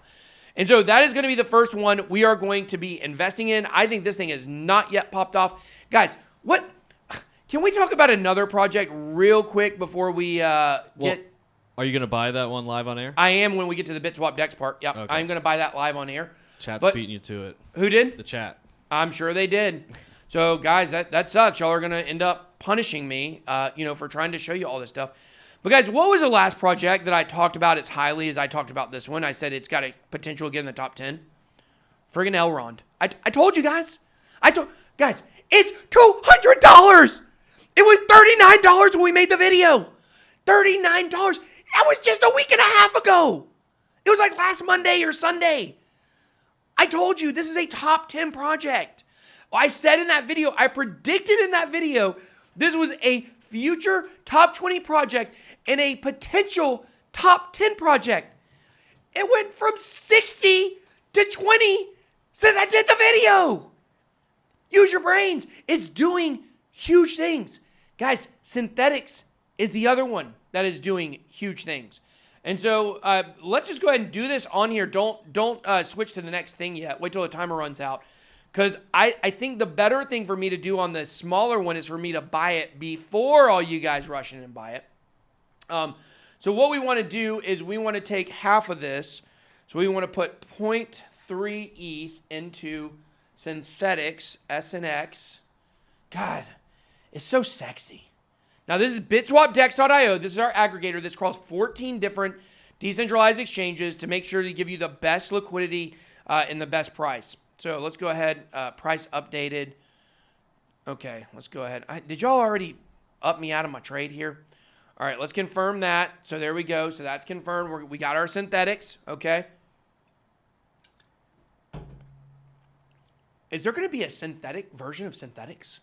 And so that is going to be the first one we are going to be investing in. I think this thing has not yet popped off. Guys, can we talk about another project real quick before we get... Are you going to buy that one live on air? I am when we get to the BitSwap Dex part. Yep, okay. I'm going to buy that live on air. Chat's beating you to it. Who did? The chat. I'm sure they did. So, guys, that sucks. Y'all are going to end up punishing me, for trying to show you all this stuff. But, guys, what was the last project that I talked about as highly as I talked about this one? I said it's got a potential to get in the top 10. Friggin' Elrond. I told you guys. Guys, it's $200. It was $39 when we made the video. $39. That was just a week and a half ago. It was like last Monday or Sunday. I told you this is a top 10 project. I said in that video, I predicted in that video, this was a future top 20 project and a potential top 10 project. It went from 60 to 20 since I did the video. Use your brains. It's doing huge things. Guys, synthetics is the other one that is doing huge things. And so let's just go ahead and do this on here. Don't switch to the next thing yet. Wait till the timer runs out. Because I think the better thing for me to do on the smaller one is for me to buy it before all you guys rush in and buy it. So what we want to do is we want to take half of this. So we want to put 0.3 ETH into synthetics, SNX. God, it's so sexy. Now, this is BitSwapDex.io. This is our aggregator. This across 14 different decentralized exchanges to make sure to give you the best liquidity and the best price. So let's go ahead. Price updated. Okay, let's go ahead. Did y'all already up me out of my trade here? All right, let's confirm that. So there we go. So that's confirmed. We got our synthetics. Okay. Is there going to be a synthetic version of synthetics?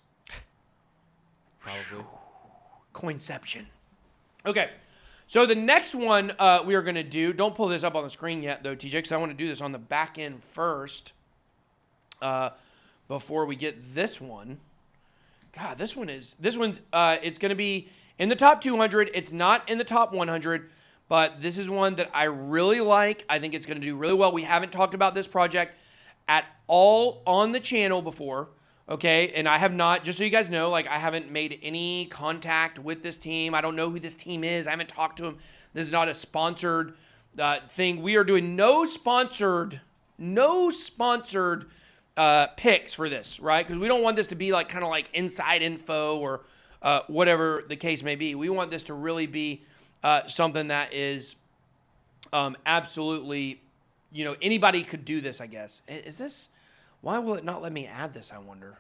Probably. Coinception. Okay, so the next one we are going to do, don't pull this up on the screen yet though, TJ, because I want to do this on the back end first before we get this one. God, this one's, it's going to be in the top 200. It's not in the top 100, but this is one that I really like. I think it's going to do really well. We haven't talked about this project at all on the channel before. Okay, and I have not, just so you guys know, I haven't made any contact with this team. I don't know who this team is. I haven't talked to them. This is not a sponsored thing. We are doing no sponsored picks for this, right? Because we don't want this to be kind of inside info or whatever the case may be. We want this to really be something that is absolutely, anybody could do this, I guess. Is this... Why will it not let me add this, I wonder?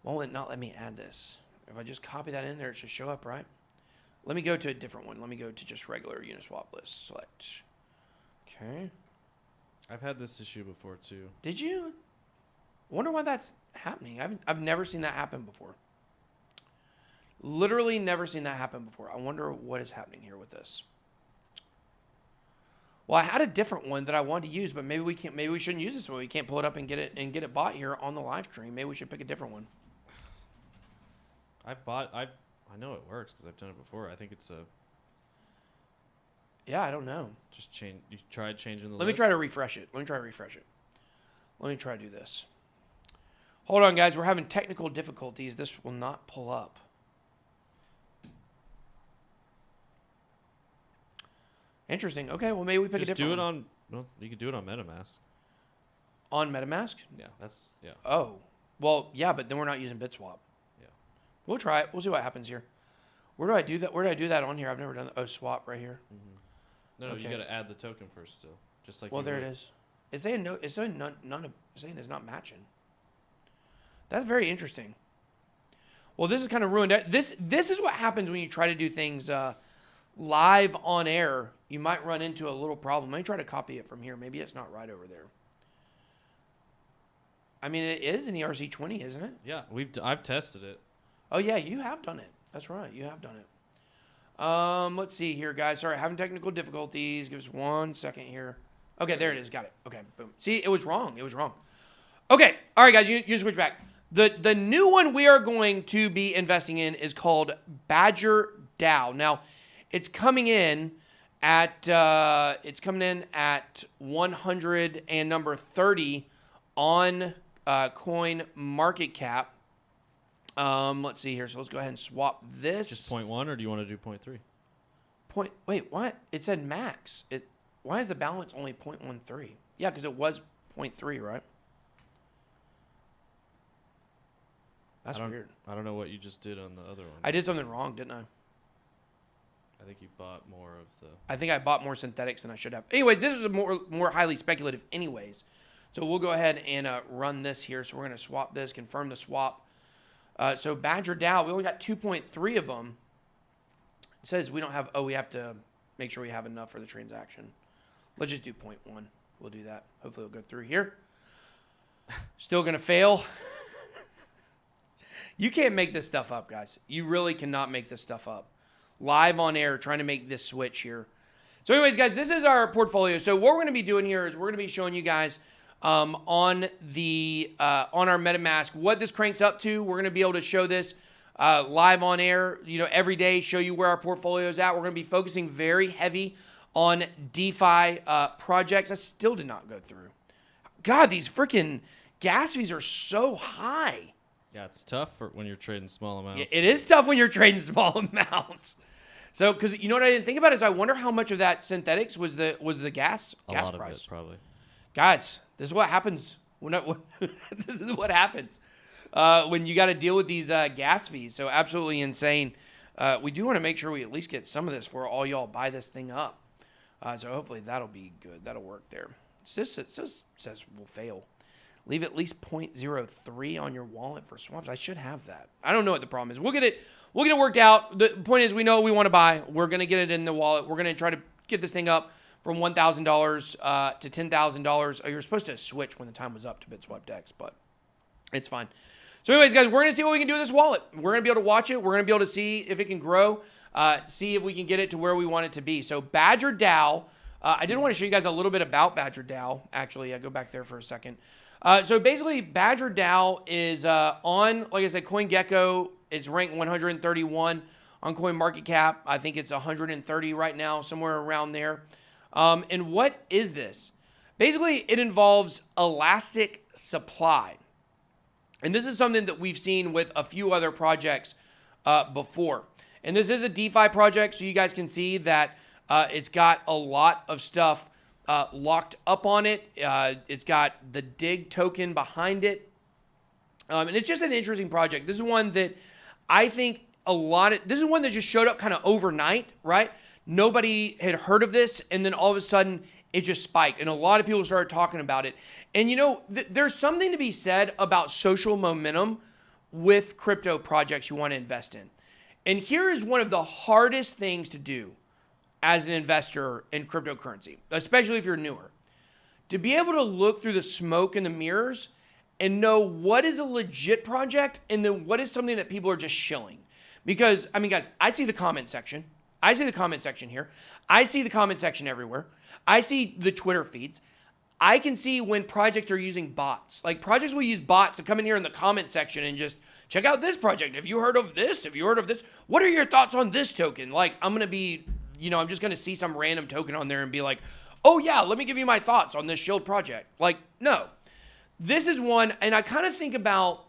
Why will it not let me add this? If I just copy that in there, it should show up, right? Let me go to a different one. Let me go to just regular Uniswap list. Select. Okay. I've had this issue before, too. Did you? Wonder why that's happening. I've never seen that happen before. Literally never seen that happen before. I wonder what is happening here with this. Well, I had a different one that I wanted to use, but maybe we can't. Maybe we shouldn't use this one. We can't pull it up and get it bought here on the live stream. Maybe we should pick a different one. I know it works because I've done it before. I think it's a. Yeah, I don't know. Just change. You tried changing the. Let me try to refresh it. Let me try to do this. Hold on, guys. We're having technical difficulties. This will not pull up. Interesting. Okay, well, maybe we pick a different one. Well, you could do it on MetaMask. On MetaMask? Yeah, yeah. Oh. Well, yeah, but then we're not using BitSwap. Yeah. We'll try it. We'll see what happens here. Where do I do that? Where do I do that on here? I've never done that. Oh, swap right here. Mm-hmm. No, okay. You got to add the token first still. Just like. Well, there it is. It's saying no. It's saying it's saying it's not matching. That's very interesting. Well, this is kind of ruined. This is what happens when you try to do things live on air. You might run into a little problem. Let me try to copy it from here. Maybe it's not right over there. I mean, it is in the ERC20, isn't it? Yeah, I've tested it. Oh yeah, you have done it. That's right, you have done it. Let's see here, guys. Sorry, having technical difficulties. Give us 1 second here. Okay, there it is. Got it. Okay, boom. See, it was wrong. It was wrong. Okay, all right, guys. You switch back. The new one we are going to be investing in is called Badger DAO. Now, it's coming in at 100 and number 30 on coin market cap. Let's see here. So let's go ahead and swap this. Just 0.1, or do you want to do 0.3? Wait, what? It said max. Why is the balance only 0.13? Yeah, because it was 0.3, right? That's weird. I don't know what you just did on the other one. I did something wrong, didn't I? I think you bought more of the. I think I bought more synthetics than I should have. Anyways, this is a more highly speculative anyways. So we'll go ahead and run this here. So we're going to swap this, confirm the swap. So Badger DAO, we only got 2.3 of them. It says we don't have, we have to make sure we have enough for the transaction. Let's just do 0.1. We'll do that. Hopefully it'll go through here. Still going to fail. You can't make this stuff up, guys. You really cannot make this stuff up. Live on air, trying to make this switch here. So anyways, guys, this is our portfolio. So what we're going to be doing here is we're going to be showing you guys on our MetaMask what this cranks up to. We're going to be able to show this live on air, every day, show you where our portfolio is at. We're going to be focusing very heavy on DeFi projects. That still did not go through. God, these freaking gas fees are so high. Yeah, it's tough when you're trading small amounts. It is tough when you're trading small amounts. So, because you know what I didn't think about is I wonder how much of that synthetics was the gas a lot price. of it, probably. Guys, this is what happens. This is what happens when you got to deal with these gas fees. So absolutely insane. We do want to make sure we at least get some of this for all y'all buy this thing up. So hopefully that'll be good. That'll work there. It says we'll fail. Leave at least 0.03 on your wallet for swaps. I should have that. I don't know what the problem is. We'll get it worked out. The point is we know what we want to buy. We're going to get it in the wallet. We're going to try to get this thing up from $1,000 to $10,000. You're supposed to switch when the time was up to BitSwap Dex, but it's fine. So anyways, guys, we're going to see what we can do with this wallet. We're going to be able to watch it. We're going to be able to see if it can grow, see if we can get it to where we want it to be. So Badger DAO, I did want to show you guys a little bit about Badger DAO. Actually, go back there for a second. So basically, Badger DAO is on, like I said, CoinGecko. It's ranked 131 on CoinMarketCap. I think it's 130 right now, somewhere around there. And what is this? Basically, it involves elastic supply. And this is something that we've seen with a few other projects before. And this is a DeFi project, so you guys can see that it's got a lot of stuff locked up on it. It's got the DIG token behind it. And it's just an interesting project. This is one that I think this is one that just showed up kind of overnight, right? Nobody had heard of this, and then all of a sudden it just spiked, and a lot of people started talking about it. And there's something to be said about social momentum with crypto projects you want to invest in. And here is one of the hardest things to do as an investor in cryptocurrency, especially if you're newer. To be able to look through the smoke and the mirrors and know what is a legit project and then what is something that people are just shilling. Because, I mean, guys, I see the comment section. I see the comment section here. I see the comment section everywhere. I see the Twitter feeds. I can see when projects are using bots. Like, projects will use bots to come in here in the comment section and just check out this project. Have you heard of this? Have you heard of this? What are your thoughts on this token? Like, I'm going to be, I'm just going to see some random token on there and be like, oh, yeah, let me give you my thoughts on this shield project. Like, no. This is one, and I kind of think about,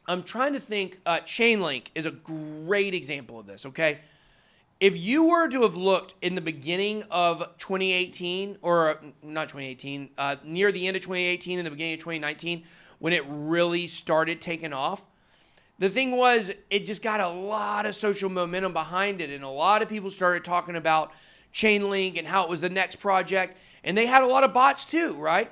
I'm trying to think, Chainlink is a great example of this, okay? If you were to have looked in the beginning of 2018, or not 2018, near the end of 2018 and the beginning of 2019, when it really started taking off, the thing was, it just got a lot of social momentum behind it, and a lot of people started talking about Chainlink and how it was the next project, and they had a lot of bots too, right?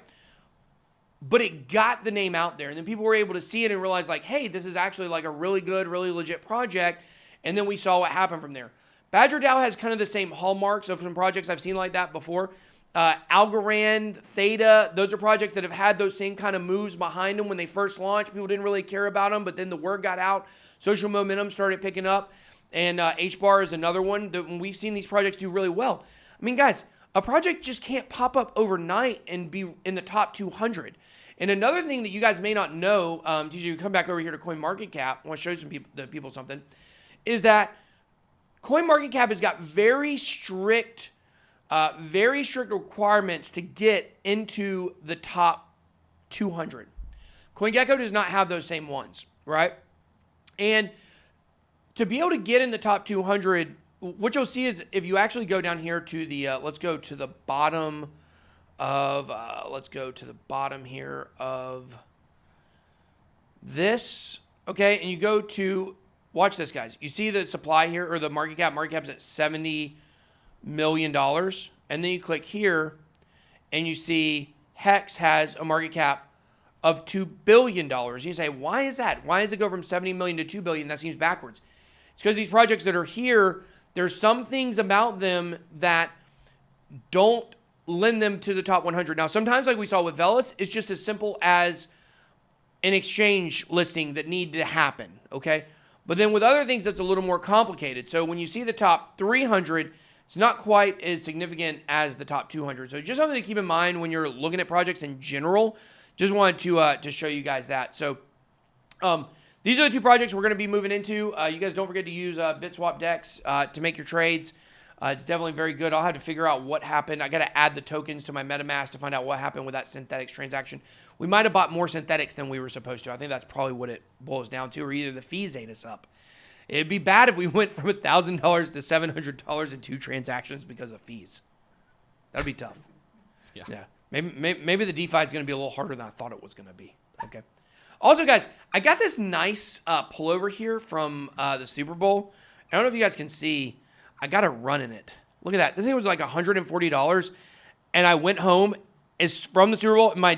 But it got the name out there, and then people were able to see it and realize, like, hey, this is actually like a really good, really legit project, and then we saw what happened from there. Badger DAO has kind of the same hallmarks of some projects I've seen like that before. Algorand, Theta, those are projects that have had those same kind of moves behind them when they first launched. People didn't really care about them, but then the word got out. Social momentum started picking up. And HBAR is another one that we've seen these projects do really well. I mean, guys, a project just can't pop up overnight and be in the top 200. And another thing that you guys may not know, TJ, you come back over here to CoinMarketCap, I want to show some people something, is that CoinMarketCap has got very strict requirements to get into the top 200. CoinGecko does not have those same ones, right? And to be able to get in the top 200, what you'll see is if you actually go down here to the, let's go to the bottom here of this, okay? And you go to, watch this, guys. You see the supply here, or the market cap? Market cap's at $70 million. And then you click here, and you see Hex has a market cap of $2 billion. And you say, why is that? Why does it go from 70 million to 2 billion? That seems backwards. It's because these projects that are here, there's some things about them that don't lend them to the top 100. Now, sometimes, like we saw with Velas, it's just as simple as an exchange listing that needed to happen, okay? But then with other things, that's a little more complicated. So when you see the top 300, it's not quite as significant as the top 200. So just something to keep in mind when you're looking at projects in general. Just wanted to show you guys that. So these are the two projects we're going to be moving into. You guys don't forget to use BitSwap Dex to make your trades. It's definitely very good. I'll have to figure out what happened. I got to add the tokens to my MetaMask to find out what happened with that synthetics transaction. We might have bought more synthetics than we were supposed to. I think that's probably what it boils down to, or either the fees ate us up. It'd be bad if we went from $1,000 to $700 in 2 transactions because of fees. That'd be tough. Yeah. Maybe the DeFi is going to be a little harder than I thought it was going to be. Okay. Also, guys, I got this nice pullover here from the Super Bowl. I don't know if you guys can see. I got a run in it. Look at that. This thing was like $140. And I went home. It's from the Super Bowl. My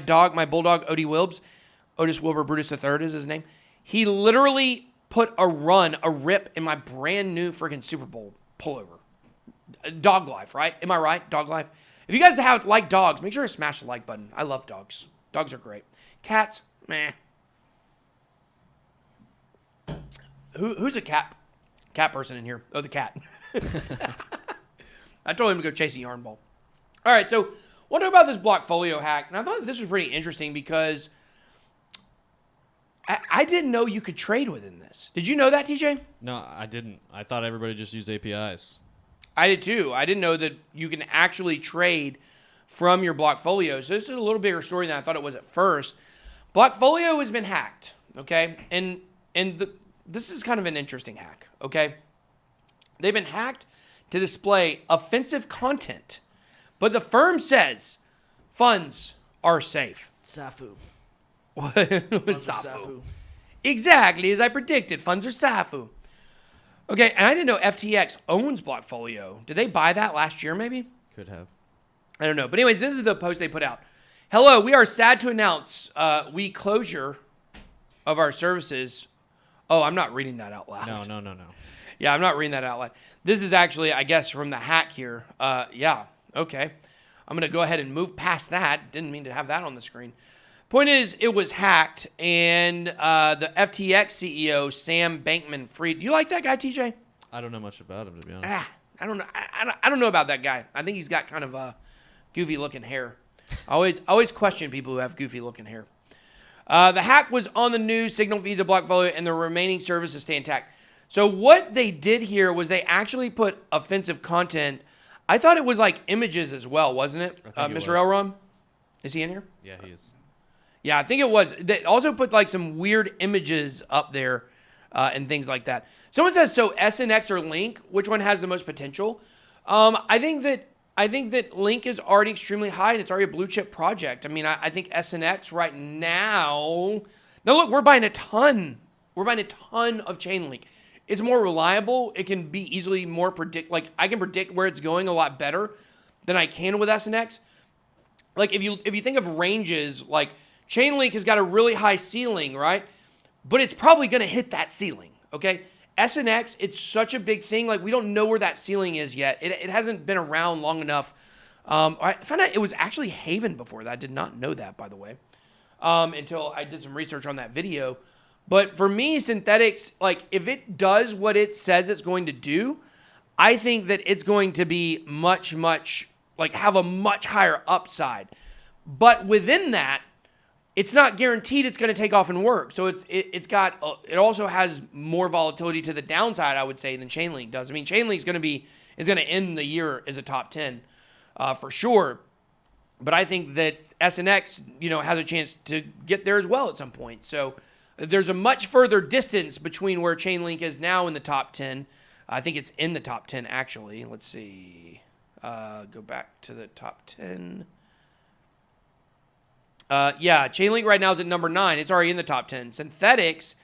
bulldog, Otis Wilbur Brutus III is his name. He literally put a rip in my brand new freaking Super Bowl pullover. Dog life, right? Am I right? Dog life. If you guys like dogs, make sure to smash the like button. I love dogs. Dogs are great. Cats, meh. Who's a cat person in here? Oh, the cat. I told him to go chase a yarn ball. All right, so we'll talk about this Blockfolio hack. And I thought this was pretty interesting because I didn't know you could trade within this. Did you know that, TJ? No, I didn't. I thought everybody just used APIs. I did too. I didn't know that you can actually trade from your Blockfolio. So this is a little bigger story than I thought it was at first. Blockfolio has been hacked, okay? And this is kind of an interesting hack, okay? They've been hacked to display offensive content, but the firm says funds are safe. Safu. What? Safu. Exactly, as I predicted, funds are Safu. Okay, and I didn't know FTX owns Blockfolio. Did they buy that last year, maybe? Could have. I don't know. But anyways, this is the post they put out. Hello, we are sad to announce we closure of our services. Oh, I'm not reading that out loud. No. Yeah, I'm not reading that out loud. This is actually, I guess, from the hack here. Yeah, okay. I'm going to go ahead and move past that. Didn't mean to have that on the screen. Point is, it was hacked, and the FTX CEO, Sam Bankman-Fried. Do you like that guy, TJ? I don't know much about him, to be honest. I don't know. I don't know about that guy. I think he's got kind of a goofy looking hair. I always question people who have goofy looking hair. The hack was on the news, signal feeds of Blockfolio, and the remaining services stay intact. So what they did here was they actually put offensive content. I thought it was like images as well, wasn't it? Mr. Elron? Is he in here? Yeah, he is. Yeah, I think it was. They also put like some weird images up there and things like that. Someone says, so SNX or Link, which one has the most potential? I think that Link is already extremely high and it's already a blue chip project. I mean, I think SNX right now. Now look, we're buying a ton. We're buying a ton of Chainlink. It's more reliable. It can be easily more I can predict where it's going a lot better than I can with SNX. Like if you think of ranges, like Chainlink has got a really high ceiling, right? But it's probably going to hit that ceiling, okay? SNX, it's such a big thing. Like we don't know where that ceiling is yet. It hasn't been around long enough. I found out it was actually Haven before that. I did not know that, by the way, until I did some research on that video. But for me, synthetics, like if it does what it says it's going to do, I think that it's going to be much, like have a much higher upside. But within that, it's not guaranteed it's going to take off and work. So it also has more volatility to the downside, I would say, than Chainlink does. I mean, Chainlink is going to end the year as a top 10 for sure. But I think that SNX, has a chance to get there as well at some point. So there's a much further distance between where Chainlink is now in the top 10. I think it's in the top 10, actually. Let's see. Go back to the top 10. Chainlink right now is at number 9. It's already in the top 10. Synthetics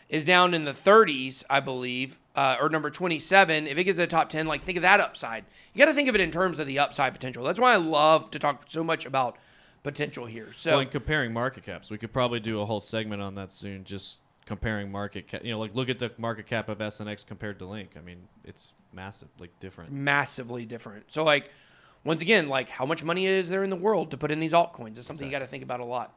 is down in the 30s, I believe, or number 27. If it gets to the top 10, think of that upside. You got to think of it in terms of the upside potential. That's why I love to talk so much about potential here. So, in comparing market caps, we could probably do a whole segment on that soon, just comparing market cap. Look at the market cap of SNX compared to Link. I mean, it's massive, different. Massively different. So, once again, how much money is there in the world to put in these altcoins? It's something you got to think about a lot.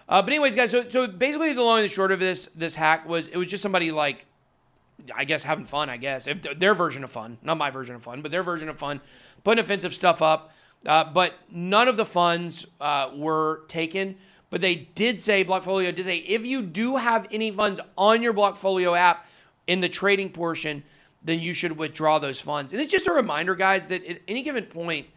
But anyways, guys, so basically the long and the short of this hack was it was just somebody I guess having fun, I guess. If their version of fun, not my version of fun, but their version of fun, putting offensive stuff up. But none of the funds were taken. But they did say, Blockfolio did say, if you do have any funds on your Blockfolio app in the trading portion, then you should withdraw those funds. And it's just a reminder, guys, that at any given point,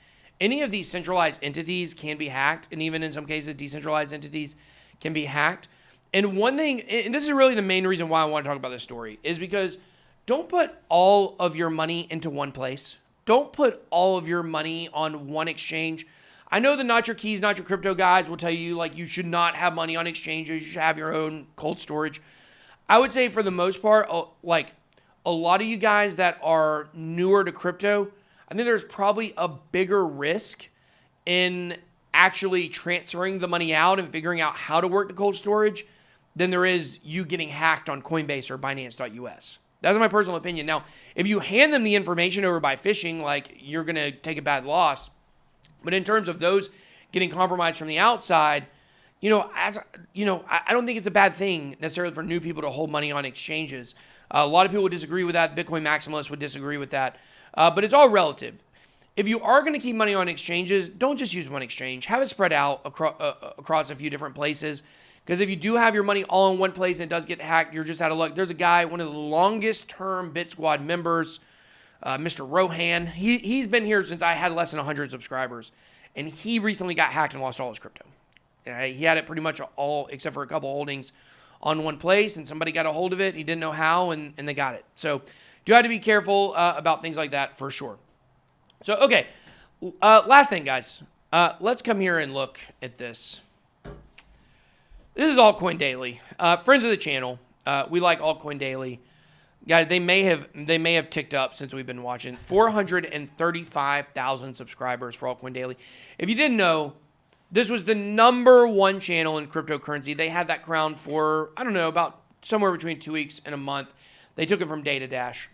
any of these centralized entities can be hacked. And even in some cases, decentralized entities can be hacked. And one thing, and this is really the main reason why I want to talk about this story, is because don't put all of your money into one place. Don't put all of your money on one exchange. I know the Not Your Keys, Not Your Crypto guys will tell you, you should not have money on exchanges. You should have your own cold storage. I would say for the most part, a lot of you guys that are newer to crypto, I think there's probably a bigger risk in actually transferring the money out and figuring out how to work the cold storage than there is you getting hacked on Coinbase or Binance.us. That's my personal opinion. Now, if you hand them the information over by phishing, you're going to take a bad loss. But in terms of those getting compromised from the outside, I don't think it's a bad thing necessarily for new people to hold money on exchanges. A lot of people would disagree with that. Bitcoin maximalists would disagree with that. But it's all relative. If you are going to keep money on exchanges, don't just use one exchange. Have it spread out across a few different places. Because if you do have your money all in one place and it does get hacked, you're just out of luck. There's a guy, one of the longest-term BitSquad members, Mr. Rohan. He's been here since I had less than 100 subscribers. And he recently got hacked and lost all his crypto. He had it pretty much all, except for a couple holdings, on one place. And somebody got a hold of it. He didn't know how, and they got it. So do have to be careful about things like that for sure. So, okay. Last thing, guys. Let's come here and look at this. This is Altcoin Daily. Friends of the channel, we like Altcoin Daily. Guys, they may have ticked up since we've been watching. 435,000 subscribers for Altcoin Daily. If you didn't know, this was the #1 channel in cryptocurrency. They had that crown for, I don't know, about somewhere between 2 weeks and a month. They took it from Data Dash.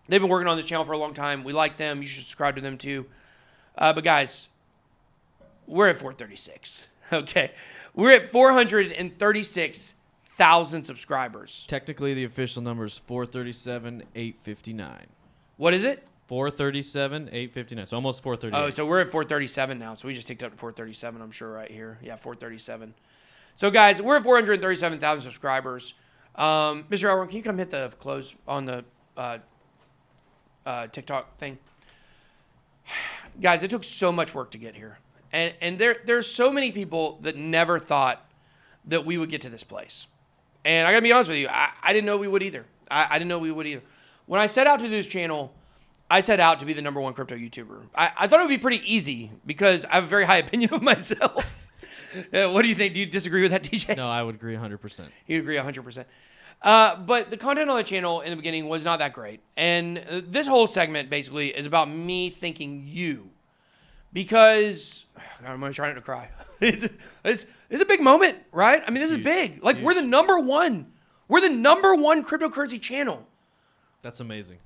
They've been working on this channel for a long time. We like them. You should subscribe to them too. But guys, we're at 436. Okay. We're at 436,000 subscribers. Technically, the official number is 437,859. What is it? 437,859. So almost 438. Oh, so we're at 437 now. So we just ticked up to 437, I'm sure, right here. Yeah, 437. So, guys, we're at 437,000 subscribers. Mr. Elron, can you come hit the close on the TikTok thing? Guys, it took so much work to get here. And there's so many people that never thought that we would get to this place. And I got to be honest with you, I didn't know we would either. I didn't know we would either. When I set out to do this channel, I set out to be the #1 crypto YouTuber. I thought it would be pretty easy because I have a very high opinion of myself. What do you think? Do you disagree with that, TJ? No, I would agree 100%. You'd agree 100%. But the content on the channel in the beginning was not that great. And this whole segment basically is about me thanking you. Because, God, I'm trying not to cry. It's a big moment, right? I mean, this is big. Like, we're the #1. We're the #1 cryptocurrency channel. That's amazing.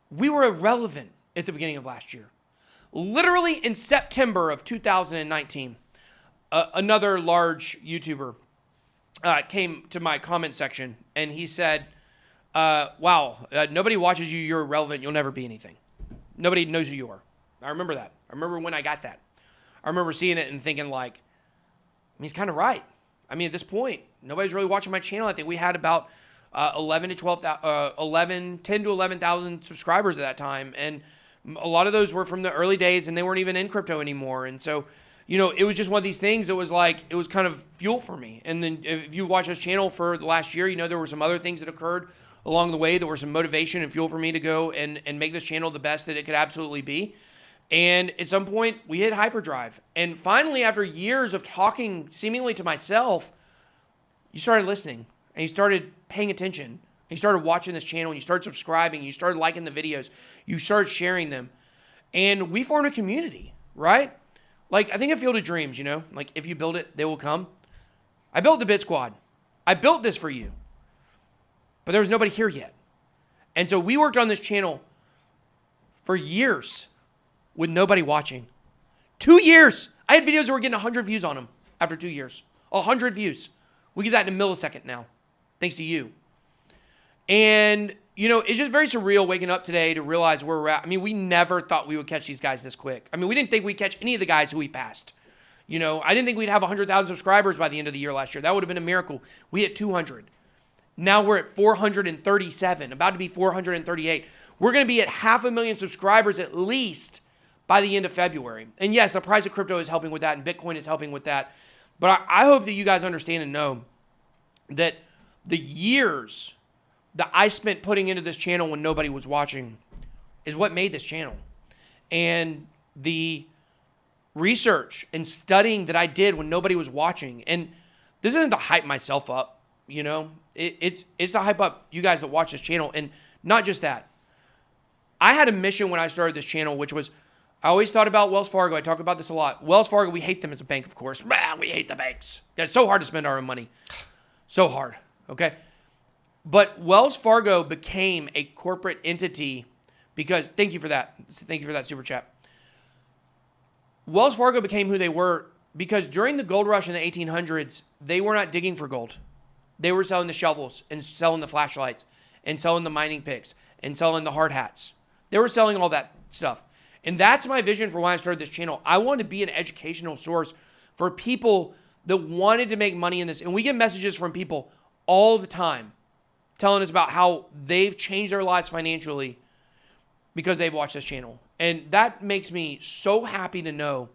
We were irrelevant at the beginning of last year. Literally in September of 2019, another large YouTuber came to my comment section and he said, wow, nobody watches you, you're irrelevant, you'll never be anything. Nobody knows who you are. I remember that. I remember when I got that. I remember seeing it and thinking like, I mean, he's kind of right. I mean, at this point, nobody's really watching my channel. I think we had about 10 to 11,000 subscribers at that time. And a lot of those were from the early days and they weren't even in crypto anymore. And so, you know, it was just one of these things that was like, it was kind of fuel for me. And then if you watch this channel for the last year, you know, there were some other things that occurred along the way that were some motivation and fuel for me to go and make this channel the best that it could absolutely be. And at some point, we hit hyperdrive. And finally, after years of talking seemingly to myself, you started listening and you started paying attention. And you started watching this channel and you started subscribing. You started liking the videos. You started sharing them. And we formed a community, right? Like, I think a Field of Dreams, you know? Like, if you build it, they will come. I built the BitSquad. I built this for you. But there was nobody here yet. And so we worked on this channel for years with nobody watching. 2 years. I had videos that were getting 100 views on them after 2 years. 100 views. We get that in a millisecond now, thanks to you. And, you know, it's just very surreal waking up today to realize where we're at. I mean, we never thought we would catch these guys this quick. I mean, we didn't think we'd catch any of the guys who we passed. You know, I didn't think we'd have 100,000 subscribers by the end of the year last year. That would have been a miracle. We hit 200. Now we're at 437, about to be 438. We're going to be at 500,000 subscribers at least by the end of February. And yes, the price of crypto is helping with that, and Bitcoin is helping with that. But I hope that you guys understand and know that the years that I spent putting into this channel when nobody was watching is what made this channel. And the research and studying that I did when nobody was watching. And this isn't to hype myself up, you know. It's to hype up you guys that watch this channel. And not just that. I had a mission when I started this channel, which was, I always thought about Wells Fargo. I talk about this a lot. Wells Fargo, we hate them as a bank, of course. We hate the banks. It's so hard to spend our own money. So hard, okay? But Wells Fargo became a corporate entity because, thank you for that. Thank you for that super chat. Wells Fargo became who they were because during the gold rush in the 1800s, they were not digging for gold. They were selling the shovels and selling the flashlights and selling the mining picks and selling the hard hats. They were selling all that stuff. And that's my vision for why I started this channel. I wanted to be an educational source for people that wanted to make money in this. And we get messages from people all the time telling us about how they've changed their lives financially because they've watched this channel. And that makes me so happy to know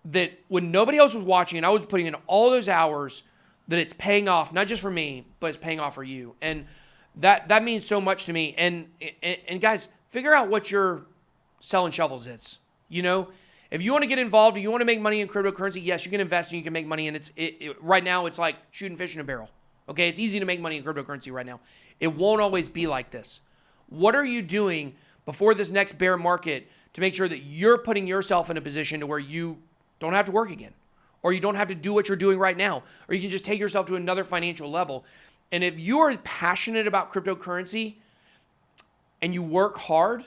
that when nobody else was watching and I was putting in all those hours, that it's paying off, not just for me, but it's paying off for you. And that means so much to me. And guys, figure out what your selling shovels is. You know, if you want to get involved, if you want to make money in cryptocurrency, yes, you can invest and you can make money. And right now it's like shooting fish in a barrel. Okay, it's easy to make money in cryptocurrency right now. It won't always be like this. What are you doing before this next bear market to make sure that you're putting yourself in a position to where you don't have to work again, or you don't have to do what you're doing right now, or you can just take yourself to another financial level? And if you are passionate about cryptocurrency and you work hard,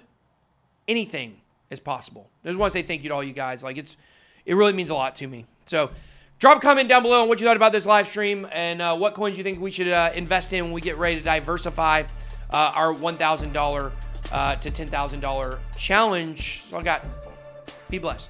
anything is possible. I just want to say thank you to all you guys. Like, it really means a lot to me. So, Drop a comment down below on what you thought about this live stream and what coins you think we should invest in when we get ready to diversify our $1,000 to $10,000 challenge. That's all I got. Be blessed.